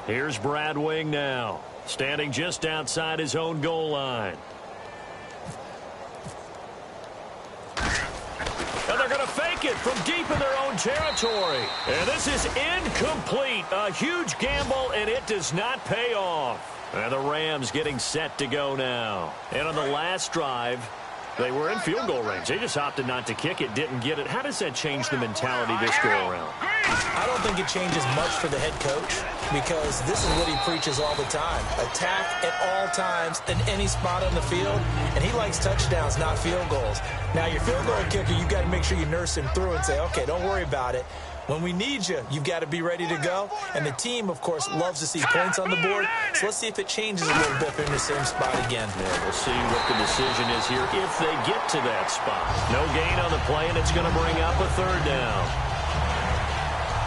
Here's Brad Wing now, standing just outside his own goal line. And they're going to fake it from deep in their own territory. And this is incomplete. A huge gamble, and it does not pay off. And the Rams getting set to go now. And on the last drive, they were in field goal range. They just opted not to kick it, didn't get it. How does that change the mentality this go-around? I don't think it changes much for the head coach, because this is what he preaches all the time. Attack at all times in any spot on the field, and he likes touchdowns, not field goals. Now, your field goal kicker, you've got to make sure you nurse him through and say, okay, don't worry about it. When we need you, you've got to be ready to go. And the team, of course, loves to see points on the board. So let's see if it changes a little bit if they're in the same spot again. Yeah, we'll see what the decision is here if they get to that spot. No gain on the play, and it's going to bring up a 3rd down.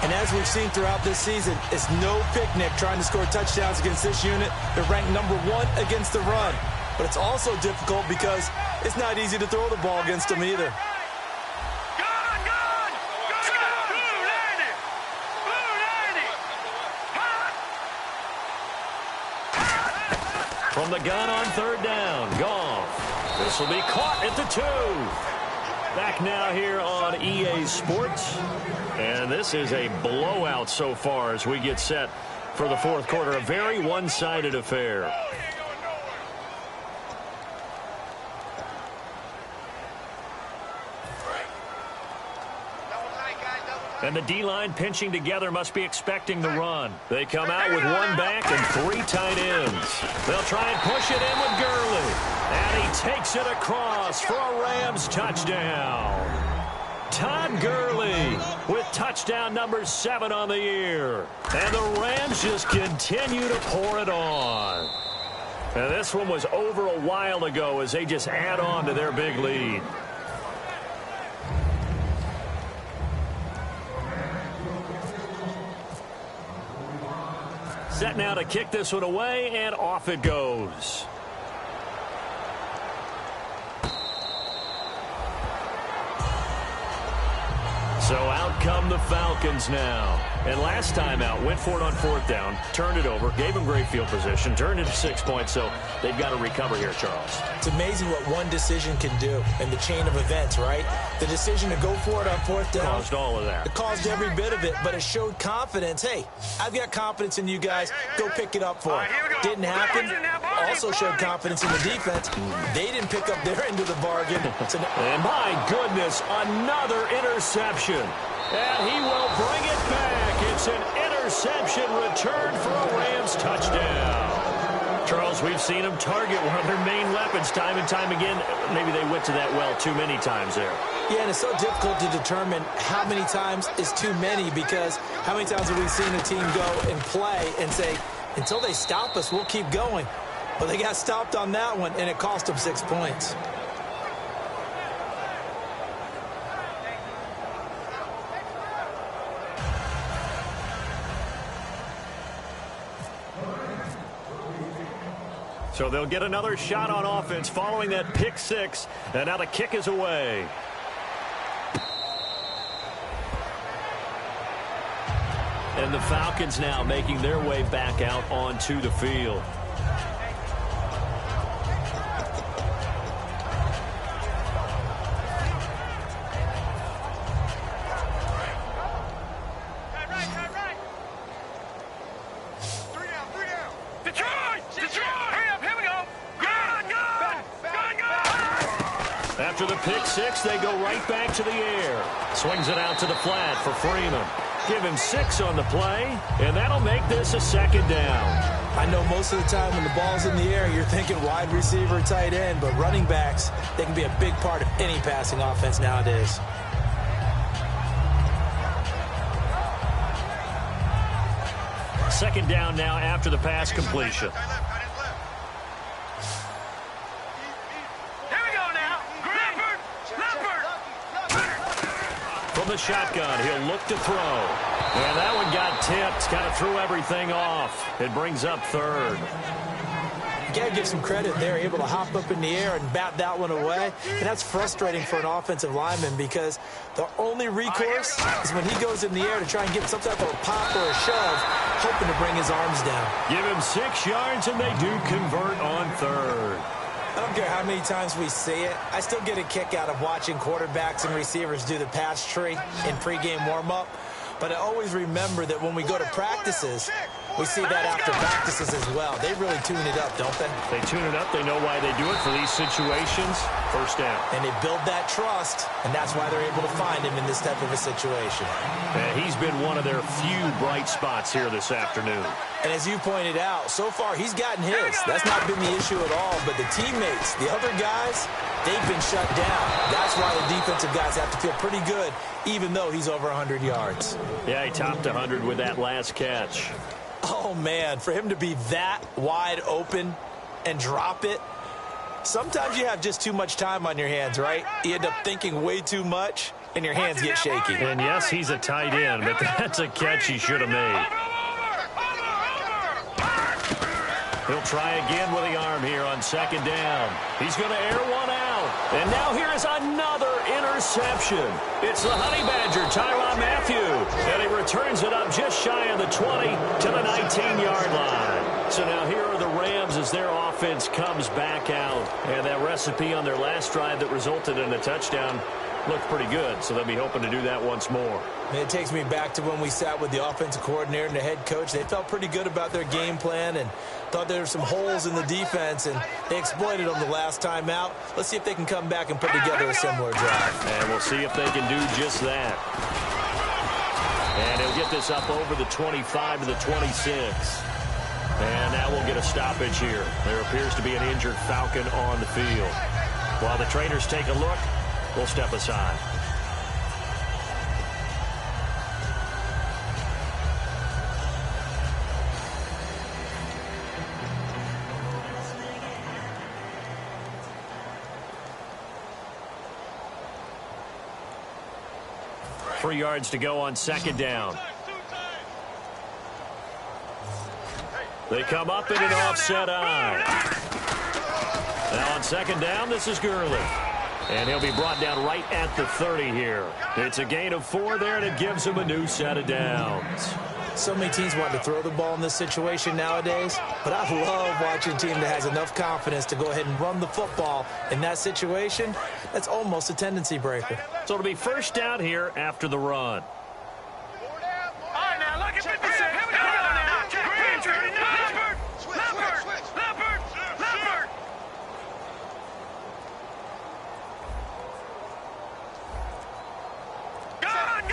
And as we've seen throughout this season, it's no picnic trying to score touchdowns against this unit. They're ranked number 1 against the run. But it's also difficult because it's not easy to throw the ball against them either. From the gun on 3rd down, Goff. This will be caught at the 2. Back now here on EA Sports. And this is a blowout so far as we get set for the 4th quarter. A very one-sided affair. And the D-line pinching together must be expecting the run. They come out with 1 back and 3 tight ends. They'll try and push it in with Gurley. And he takes it across for a Rams touchdown. Todd Gurley with touchdown number 7 on the year. And the Rams just continue to pour it on. And this one was over a while ago as they just add on to their big lead. Set now to kick this one away, and off it goes. So out come the Falcons now. And last time out, went for it on 4th down, turned it over, gave them great field position, turned it to 6 points, so they've got to recover here, Charles. It's amazing what one decision can do in the chain of events, right? The decision to go for it on 4th down. Caused all of that. It caused every bit of it, but it showed confidence. Hey, I've got confidence in you guys. Go pick it up for it. Didn't happen. Also showed confidence in the defense. They didn't pick up their end of the bargain. And my goodness, another interception. And he will bring it back. It's an interception return for a Rams touchdown. Charles, we've seen them target one of their main weapons time and time again. Maybe they went to that well too many times there. Yeah, and it's so difficult to determine how many times is too many, because how many times have we seen a team go and play and say, until they stop us, we'll keep going. Well, they got stopped on that one, and it cost them 6 points. So they'll get another shot on offense following that pick 6, and now the kick is away. And the Falcons now making their way back out onto the field. After the pick 6, they go right back to the air. Swings it out to the flat for Freeman. Give him 6 on the play, and that'll make this a 2nd down. I know most of the time when the ball's in the air, you're thinking wide receiver, tight end, but running backs, they can be a big part of any passing offense nowadays. Second down now after the pass completion. From the shotgun, he'll look to throw. And that one got tipped, kind of threw everything off. It brings up 3rd. You got to give some credit there, able to hop up in the air and bat that one away. And that's frustrating for an offensive lineman, because the only recourse is when he goes in the air to try and get some type of a pop or a shove, hoping to bring his arms down. Give him 6 yards, and they do convert on 3rd. I don't care how many times we see it. I still get a kick out of watching quarterbacks and receivers do the pass tree in pregame warm-up. But I always remember that when we go to practices, we see that after practices as well. They really tune it up, don't they? They tune it up. They know why they do it for these situations. 1st down. And they build that trust, and that's why they're able to find him in this type of a situation. And he's been one of their few bright spots here this afternoon. And as you pointed out, so far he's gotten his. That's not been the issue at all. But the teammates, the other guys, they've been shut down. That's why the defensive guys have to feel pretty good, even though he's over 100 yards. Yeah, he topped 100 with that last catch. Oh, man, for him to be that wide open and drop it, sometimes you have just too much time on your hands, right? You end up thinking way too much, and your hands get shaky. And, yes, he's a tight end, but that's a catch he should have made. He'll try again with the arm here on 2nd down. He's going to air one out. And now here is another interception. It's the Honey Badger, Tyrann Mathieu. And he returns it up just shy of the 20 to the 19-yard line. So now here are the Rams as their offense comes back out. And that recipe on their last drive that resulted in a touchdown looked pretty good, so they'll be hoping to do that once more. And it takes me back to when we sat with the offensive coordinator and the head coach. They felt pretty good about their game plan and thought there were some holes in the defense, and they exploited them the last time out. Let's see if they can come back and put together a similar drive. And we'll see if they can do just that. And he'll get this up over the 25 to the 26. And now we'll get a stoppage here. There appears to be an injured Falcon on the field. While the trainers take a look, we'll step aside. Three yards to go on 2nd down. They come up in an offset eye. Now on 2nd down, this is Gurley. And he'll be brought down right at the 30 here. It's a gain of 4 there, and it gives him a new set of downs. So many teams want to throw the ball in this situation nowadays, but I love watching a team that has enough confidence to go ahead and run the football in that situation. That's almost a tendency breaker. So it'll be first down here after the run. All right, now, look at 56. Here we go. Leopard. Gone.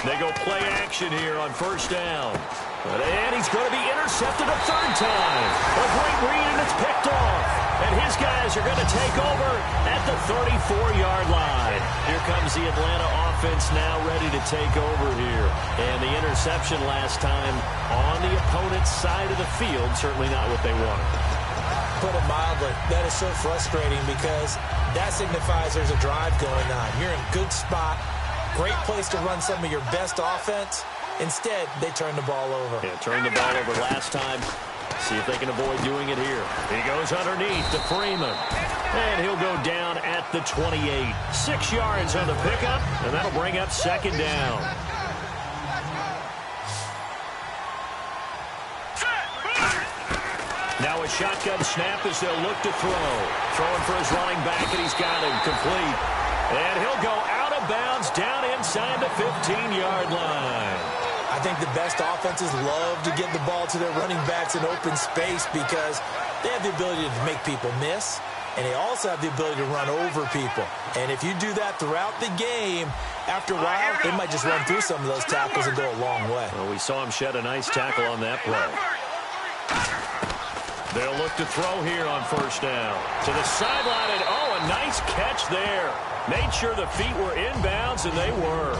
They go play action here on first down. And he's going to be intercepted a third time. A great read, and it's picked off. And his guys are going to take over at the 34-yard line. Here comes the Atlanta offense now ready to take over here. And the interception last time on the opponent's side of the field, certainly not what they wanted. Put it mildly, that is so frustrating because that signifies there's a drive going on. You're in a good spot, great place to run some of your best offense. Instead, they turn the ball over. Yeah, turned the ball over last time. See if they can avoid doing it here. He goes underneath to Freeman. And he'll go down at the 28. 6 yards on the pickup, and that'll bring up second down. Now a shotgun snap as they'll look to throw. Throwing for his running back, and he's got him complete. And he'll go out of bounds down inside the 15-yard line. I think the best offenses love to get the ball to their running backs in open space because they have the ability to make people miss, and they also have the ability to run over people. And if you do that throughout the game, after a while, they might just run through some of those tackles and go a long way. Well, we saw him shed a nice tackle on that play. They'll look to throw here on first down. To the sideline, and a nice catch there. Made sure the feet were inbounds, and they were.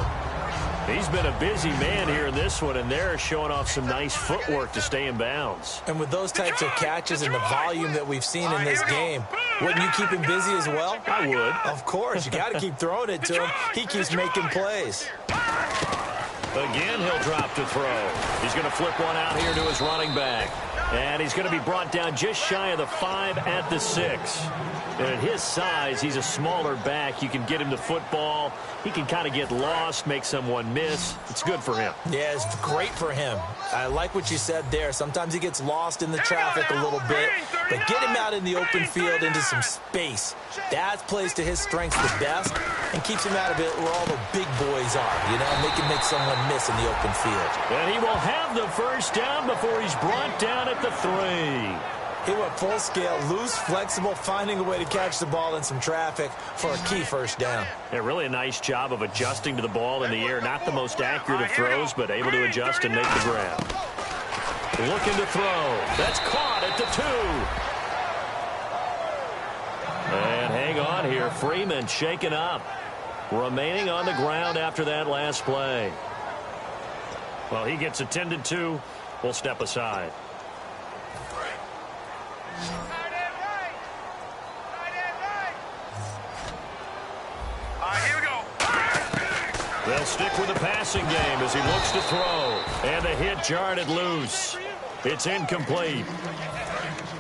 He's been a busy man here in this one, and they're showing off some nice footwork to stay in bounds. And with those types of catches and the volume that we've seen in this game, wouldn't you keep him busy as well? I would. Of course. You got to keep throwing it to him. He keeps making plays. Again, he'll drop to throw. He's going to flip one out here to his running back. And he's going to be brought down just shy of the 5 at the 6. And at his size, he's a smaller back. You can get him the football. He can kind of get lost, make someone miss. It's good for him. Yeah, it's great for him. I like what you said there. Sometimes he gets lost in the traffic a little bit. But get him out in the open field into some space. That plays to his strengths the best and keeps him out of it where all the big boys are. You know, make someone miss in the open field. And he will have the first down before he's brought down at the 3. He went full scale, loose, flexible, finding a way to catch the ball in some traffic for a key first down. Yeah, really a nice job of adjusting to the ball in the air. Not the most accurate of throws, but able to adjust and make the grab. Looking to throw. That's caught at the 2. And hang on here. Freeman shaken up. Remaining on the ground after that last play. Well, he gets attended to. We'll step aside. Here we go. They'll stick with the passing game as he looks to throw. And the hit jarred loose. It's incomplete.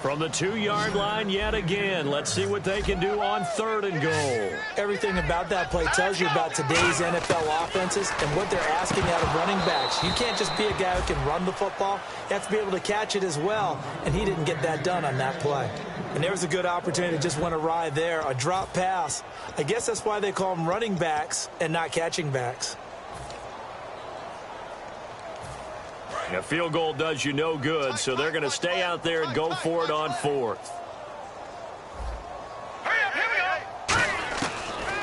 From the 2-yard line yet again. Let's see what they can do on 3rd and goal. Everything about that play tells you about today's NFL offenses and what they're asking out of running backs. You can't just be a guy who can run the football. You have to be able to catch it as well, and he didn't get that done on that play. And there was a good opportunity that just went awry there, a drop pass. I guess that's why they call them running backs and not catching backs. A field goal does you no good, so they're going to stay out there and go for it on 4th.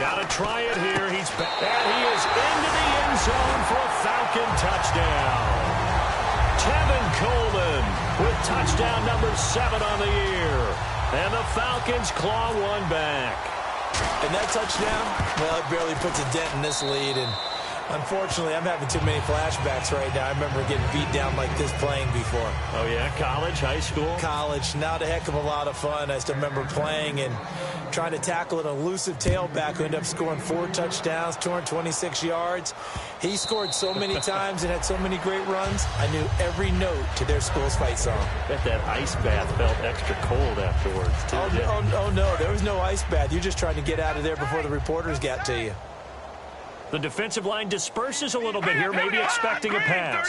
Got to try it here. He's back. And he is into the end zone for a Falcon touchdown. Tevin Coleman with touchdown number 7 on the year. And the Falcons claw one back. And that touchdown, well, it barely puts a dent in this lead. And Unfortunately, I'm having too many flashbacks right now. I remember getting beat down like this playing before. Oh, yeah? College, high school? College. Not a heck of a lot of fun. I still remember playing and trying to tackle an elusive tailback who ended up scoring 4 touchdowns, 226 yards. He scored so many times and had so many great runs, I knew every note to their school's fight song. Bet that ice bath felt extra cold afterwards, too. Oh, no. There was no ice bath. You're just trying to get out of there before the reporters got to you. The defensive line disperses a little bit here, maybe expecting a pass.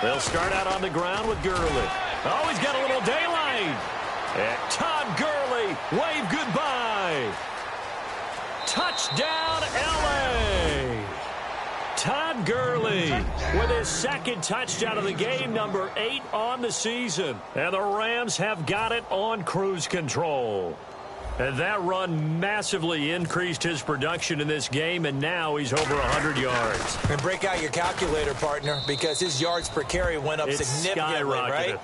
They'll start out on the ground with Gurley. Oh, he's got a little daylight. And Todd Gurley, wave goodbye. Touchdown, L.A. Todd Gurley with his second touchdown of the game, number 8 on the season. And the Rams have got it on cruise control. And that run massively increased his production in this game, and now he's over 100 yards. And break out your calculator, partner, because his yards per carry went up significantly, right?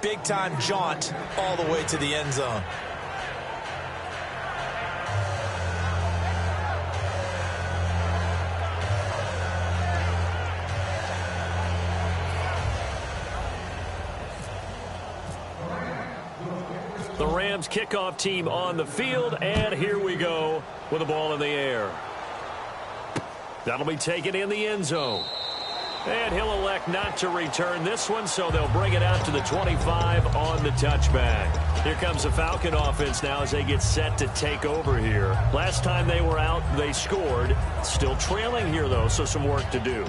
Big-time jaunt all the way to the end zone. The Rams kickoff team on the field, and here we go with the ball in the air. That'll be taken in the end zone. And he'll elect not to return this one, so they'll bring it out to the 25 on the touchback. Here comes the Falcon offense now as they get set to take over here. Last time they were out, they scored. Still trailing here, though, so some work to do.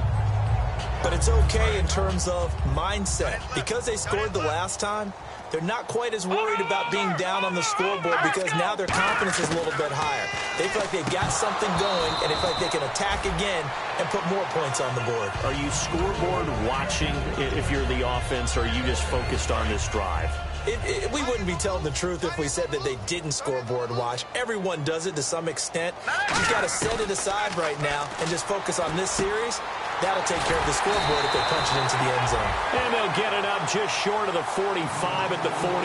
But it's okay in terms of mindset. Because they scored the last time, they're not quite as worried about being down on the scoreboard because now their confidence is a little bit higher. They feel like they've got something going, and they feel like they can attack again and put more points on the board. Are you scoreboard watching if you're the offense, or are you just focused on this drive? We wouldn't be telling the truth if we said that they didn't scoreboard watch. Everyone does it to some extent. You've got to set it aside right now and just focus on this series. That'll take care of the scoreboard if they punch it into the end zone. And they'll get it up just short of the 45 at the 44.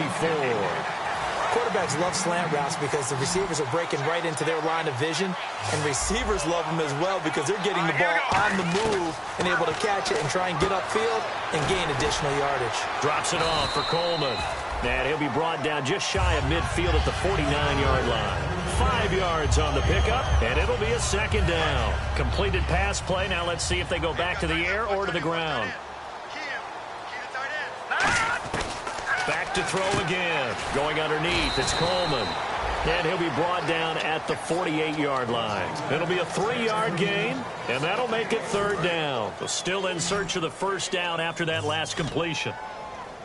Quarterbacks love slant routes because the receivers are breaking right into their line of vision, and receivers love them as well because they're getting the ball on the move and able to catch it and try and get upfield and gain additional yardage. Drops it off for Coleman. And he'll be brought down just shy of midfield at the 49-yard line. 5 yards on the pickup, and it'll be a second down. Completed pass play. Now let's see if they go back to the air or to the ground. Back to throw again. Going underneath, it's Coleman. And he'll be brought down at the 48-yard line. It'll be a 3-yard gain, and that'll make it third down. So still in search of the first down after that last completion.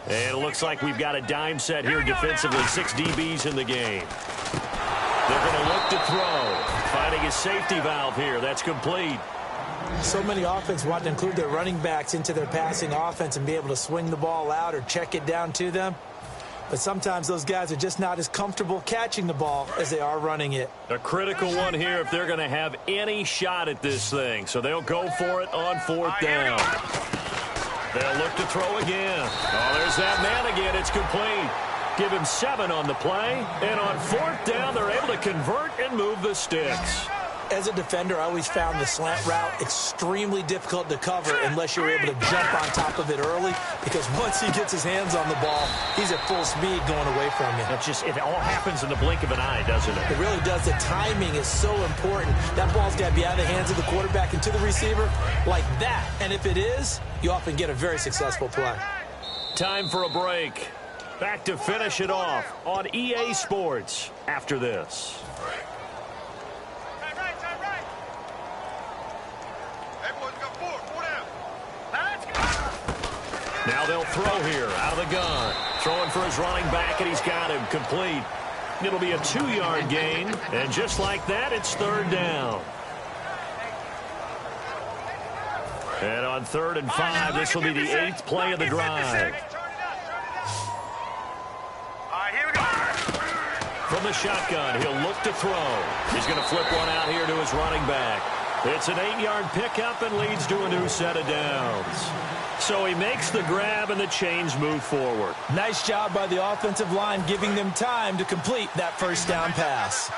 And it looks like we've got a dime set here defensively. 6 DBs in the game. They're going to look to throw. Finding a safety valve here. That's complete. So many offenses want to include their running backs into their passing offense and be able to swing the ball out or check it down to them. But sometimes those guys are just not as comfortable catching the ball as they are running it. A critical one here if they're going to have any shot at this thing. So they'll go for it on 4th down. They'll look to throw again. Oh, there's that man again. It's complete. Give him 7 on the play. And on 4th down, they're able to convert and move the sticks. As a defender, I always found the slant route extremely difficult to cover unless you're able to jump on top of it early, because once he gets his hands on the ball, he's at full speed going away from you. It all happens in the blink of an eye, doesn't it? It really does. The timing is so important. That ball's got to be out of the hands of the quarterback and to the receiver like that. And if it is, you often get a very successful play. Time for a break. Back to finish it off on EA Sports after this. Now they'll throw here out of the gun. Throwing for his running back, and he's got him complete. It'll be a 2-yard gain, and just like that, it's third down. And on 3rd and 5, this will be the 8th play of the drive. From the shotgun, he'll look to throw. He's going to flip one out here to his running back. It's an 8-yard pickup and leads to a new set of downs. So he makes the grab and the chains move forward. Nice job by the offensive line giving them time to complete that first down pass.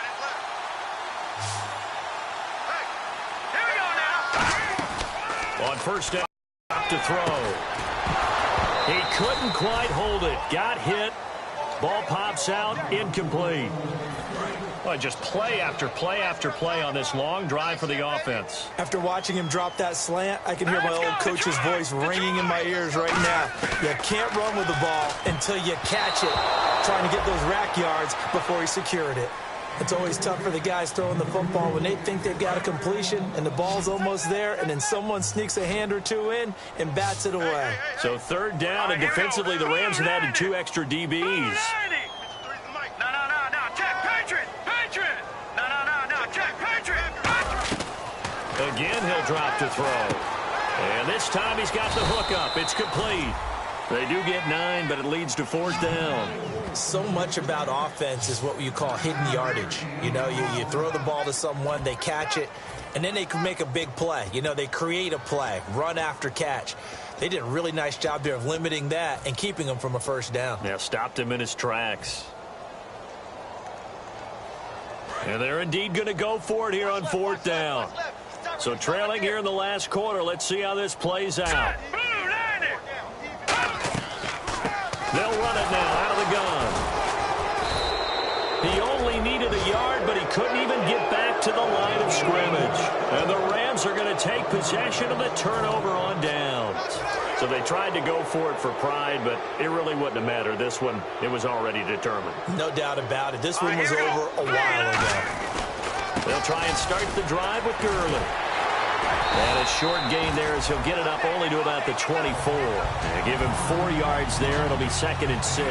On first down to throw. He couldn't quite hold it. Got hit. Ball pops out. Incomplete. Well, just play after play after play on this long drive for the offense. After watching him drop that slant, I can hear my old coach's voice ringing in my ears right now. You can't run with the ball until you catch it, trying to get those rack yards before he secured it. It's always tough for the guys throwing the football when they think they've got a completion and the ball's almost there, and then someone sneaks a hand or two in and bats it away. So third down, and defensively the Rams have added 2 extra DBs. Again, he'll drop to throw. And this time he's got the hook up. It's complete. They do get 9, but it leads to 4th down. So much about offense is what you call hidden yardage. You know, you throw the ball to someone, they catch it, and then they can make a big play. You know, they create a play, run after catch. They did a really nice job there of limiting that and keeping him from a first down. Yeah, stopped him in his tracks. And they're indeed going to go for it here on 4th down. So trailing here in the last quarter. Let's see how this plays out. They'll run it now out of the gun. He only needed a yard, but he couldn't even get back to the line of scrimmage. And the Rams are going to take possession of the turnover on downs. So they tried to go for it for pride, but it really wouldn't have mattered. This one, it was already determined. No doubt about it. This one was over a while ago. They'll try and start the drive with Gurley. And a short gain there as he'll get it up only to about the 24. And give him 4 yards there. It'll be 2nd and 6.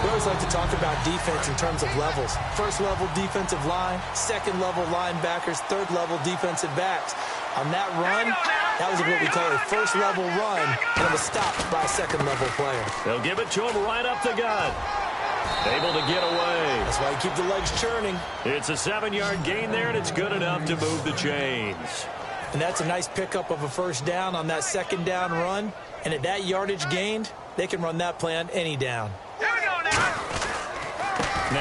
We always like to talk about defense in terms of levels. First level defensive line, second level linebackers, third level defensive backs. On that run, that was what we call a first level run, and it was stopped by a second level player. They'll give it to him right up the gut. Able to get away. That's why you keep the legs churning. It's a 7-yard gain there, and it's good enough to move the chains. And that's a nice pickup of a first down on that second down run. And at that yardage gained, they can run that play on any down. Now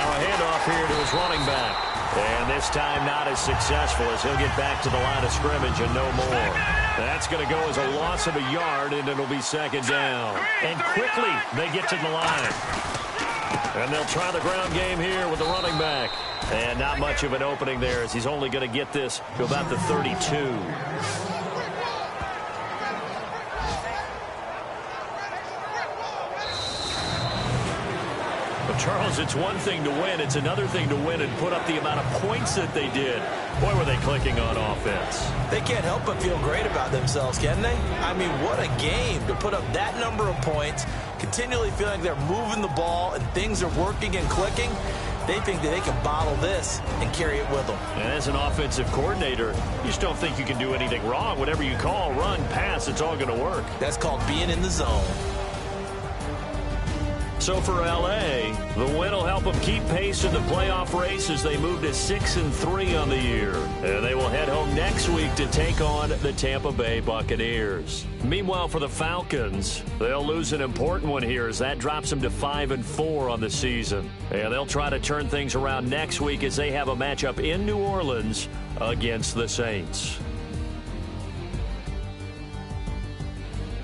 a handoff here to his running back. And this time not as successful as he'll get back to the line of scrimmage and no more. That's going to go as a loss of a yard, and it'll be 2nd down. And quickly they get to the line. And they'll try the ground game here with the running back. And not much of an opening there as he's only going to get this to about the 32. But Charles, it's one thing to win. It's another thing to win and put up the amount of points that they did. Boy, were they clicking on offense. They can't help but feel great about themselves, can they? I mean, what a game to put up that number of points, continually feeling like they're moving the ball and things are working and clicking. They think that they can bottle this and carry it with them. And as an offensive coordinator, you just don't think you can do anything wrong. Whatever you call, run, pass, it's all going to work. That's called being in the zone. So for L.A., the win will help them keep pace in the playoff race as they move to 6-3 on the year. And they will head home next week to take on the Tampa Bay Buccaneers. Meanwhile, for the Falcons, they'll lose an important one here as that drops them to 5-4 on the season. And they'll try to turn things around next week as they have a matchup in New Orleans against the Saints.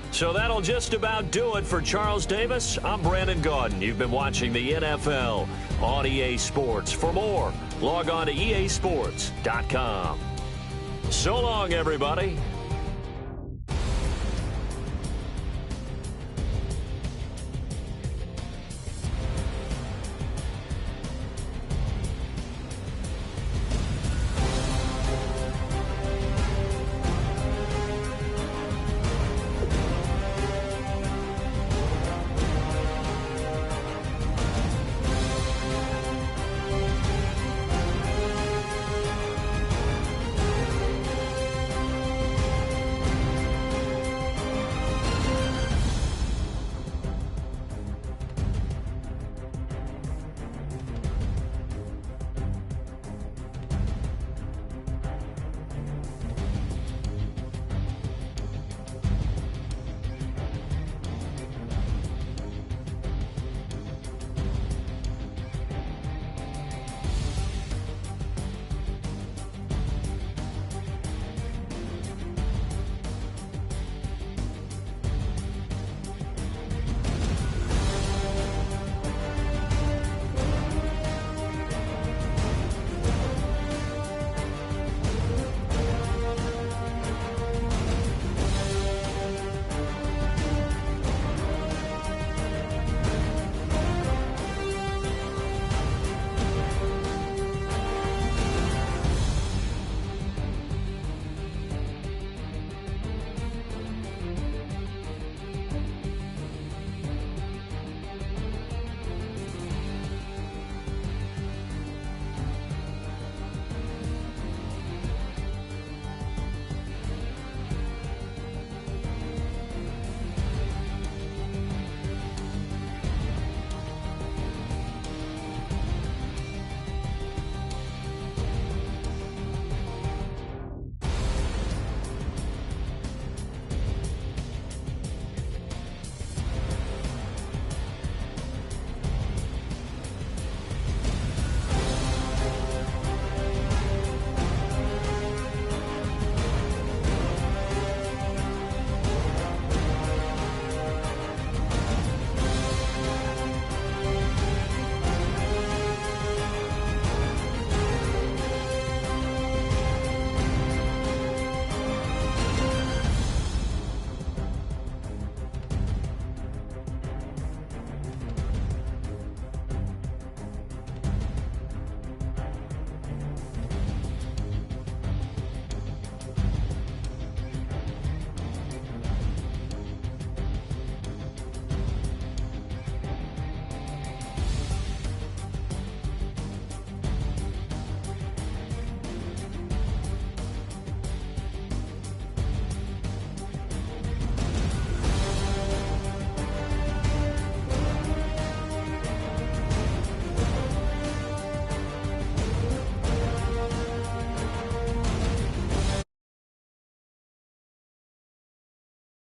So that'll just about do it for Charles Davis. I'm Brandon Gaudin. You've been watching the NFL on EA Sports. For more, log on to easports.com. So long, everybody.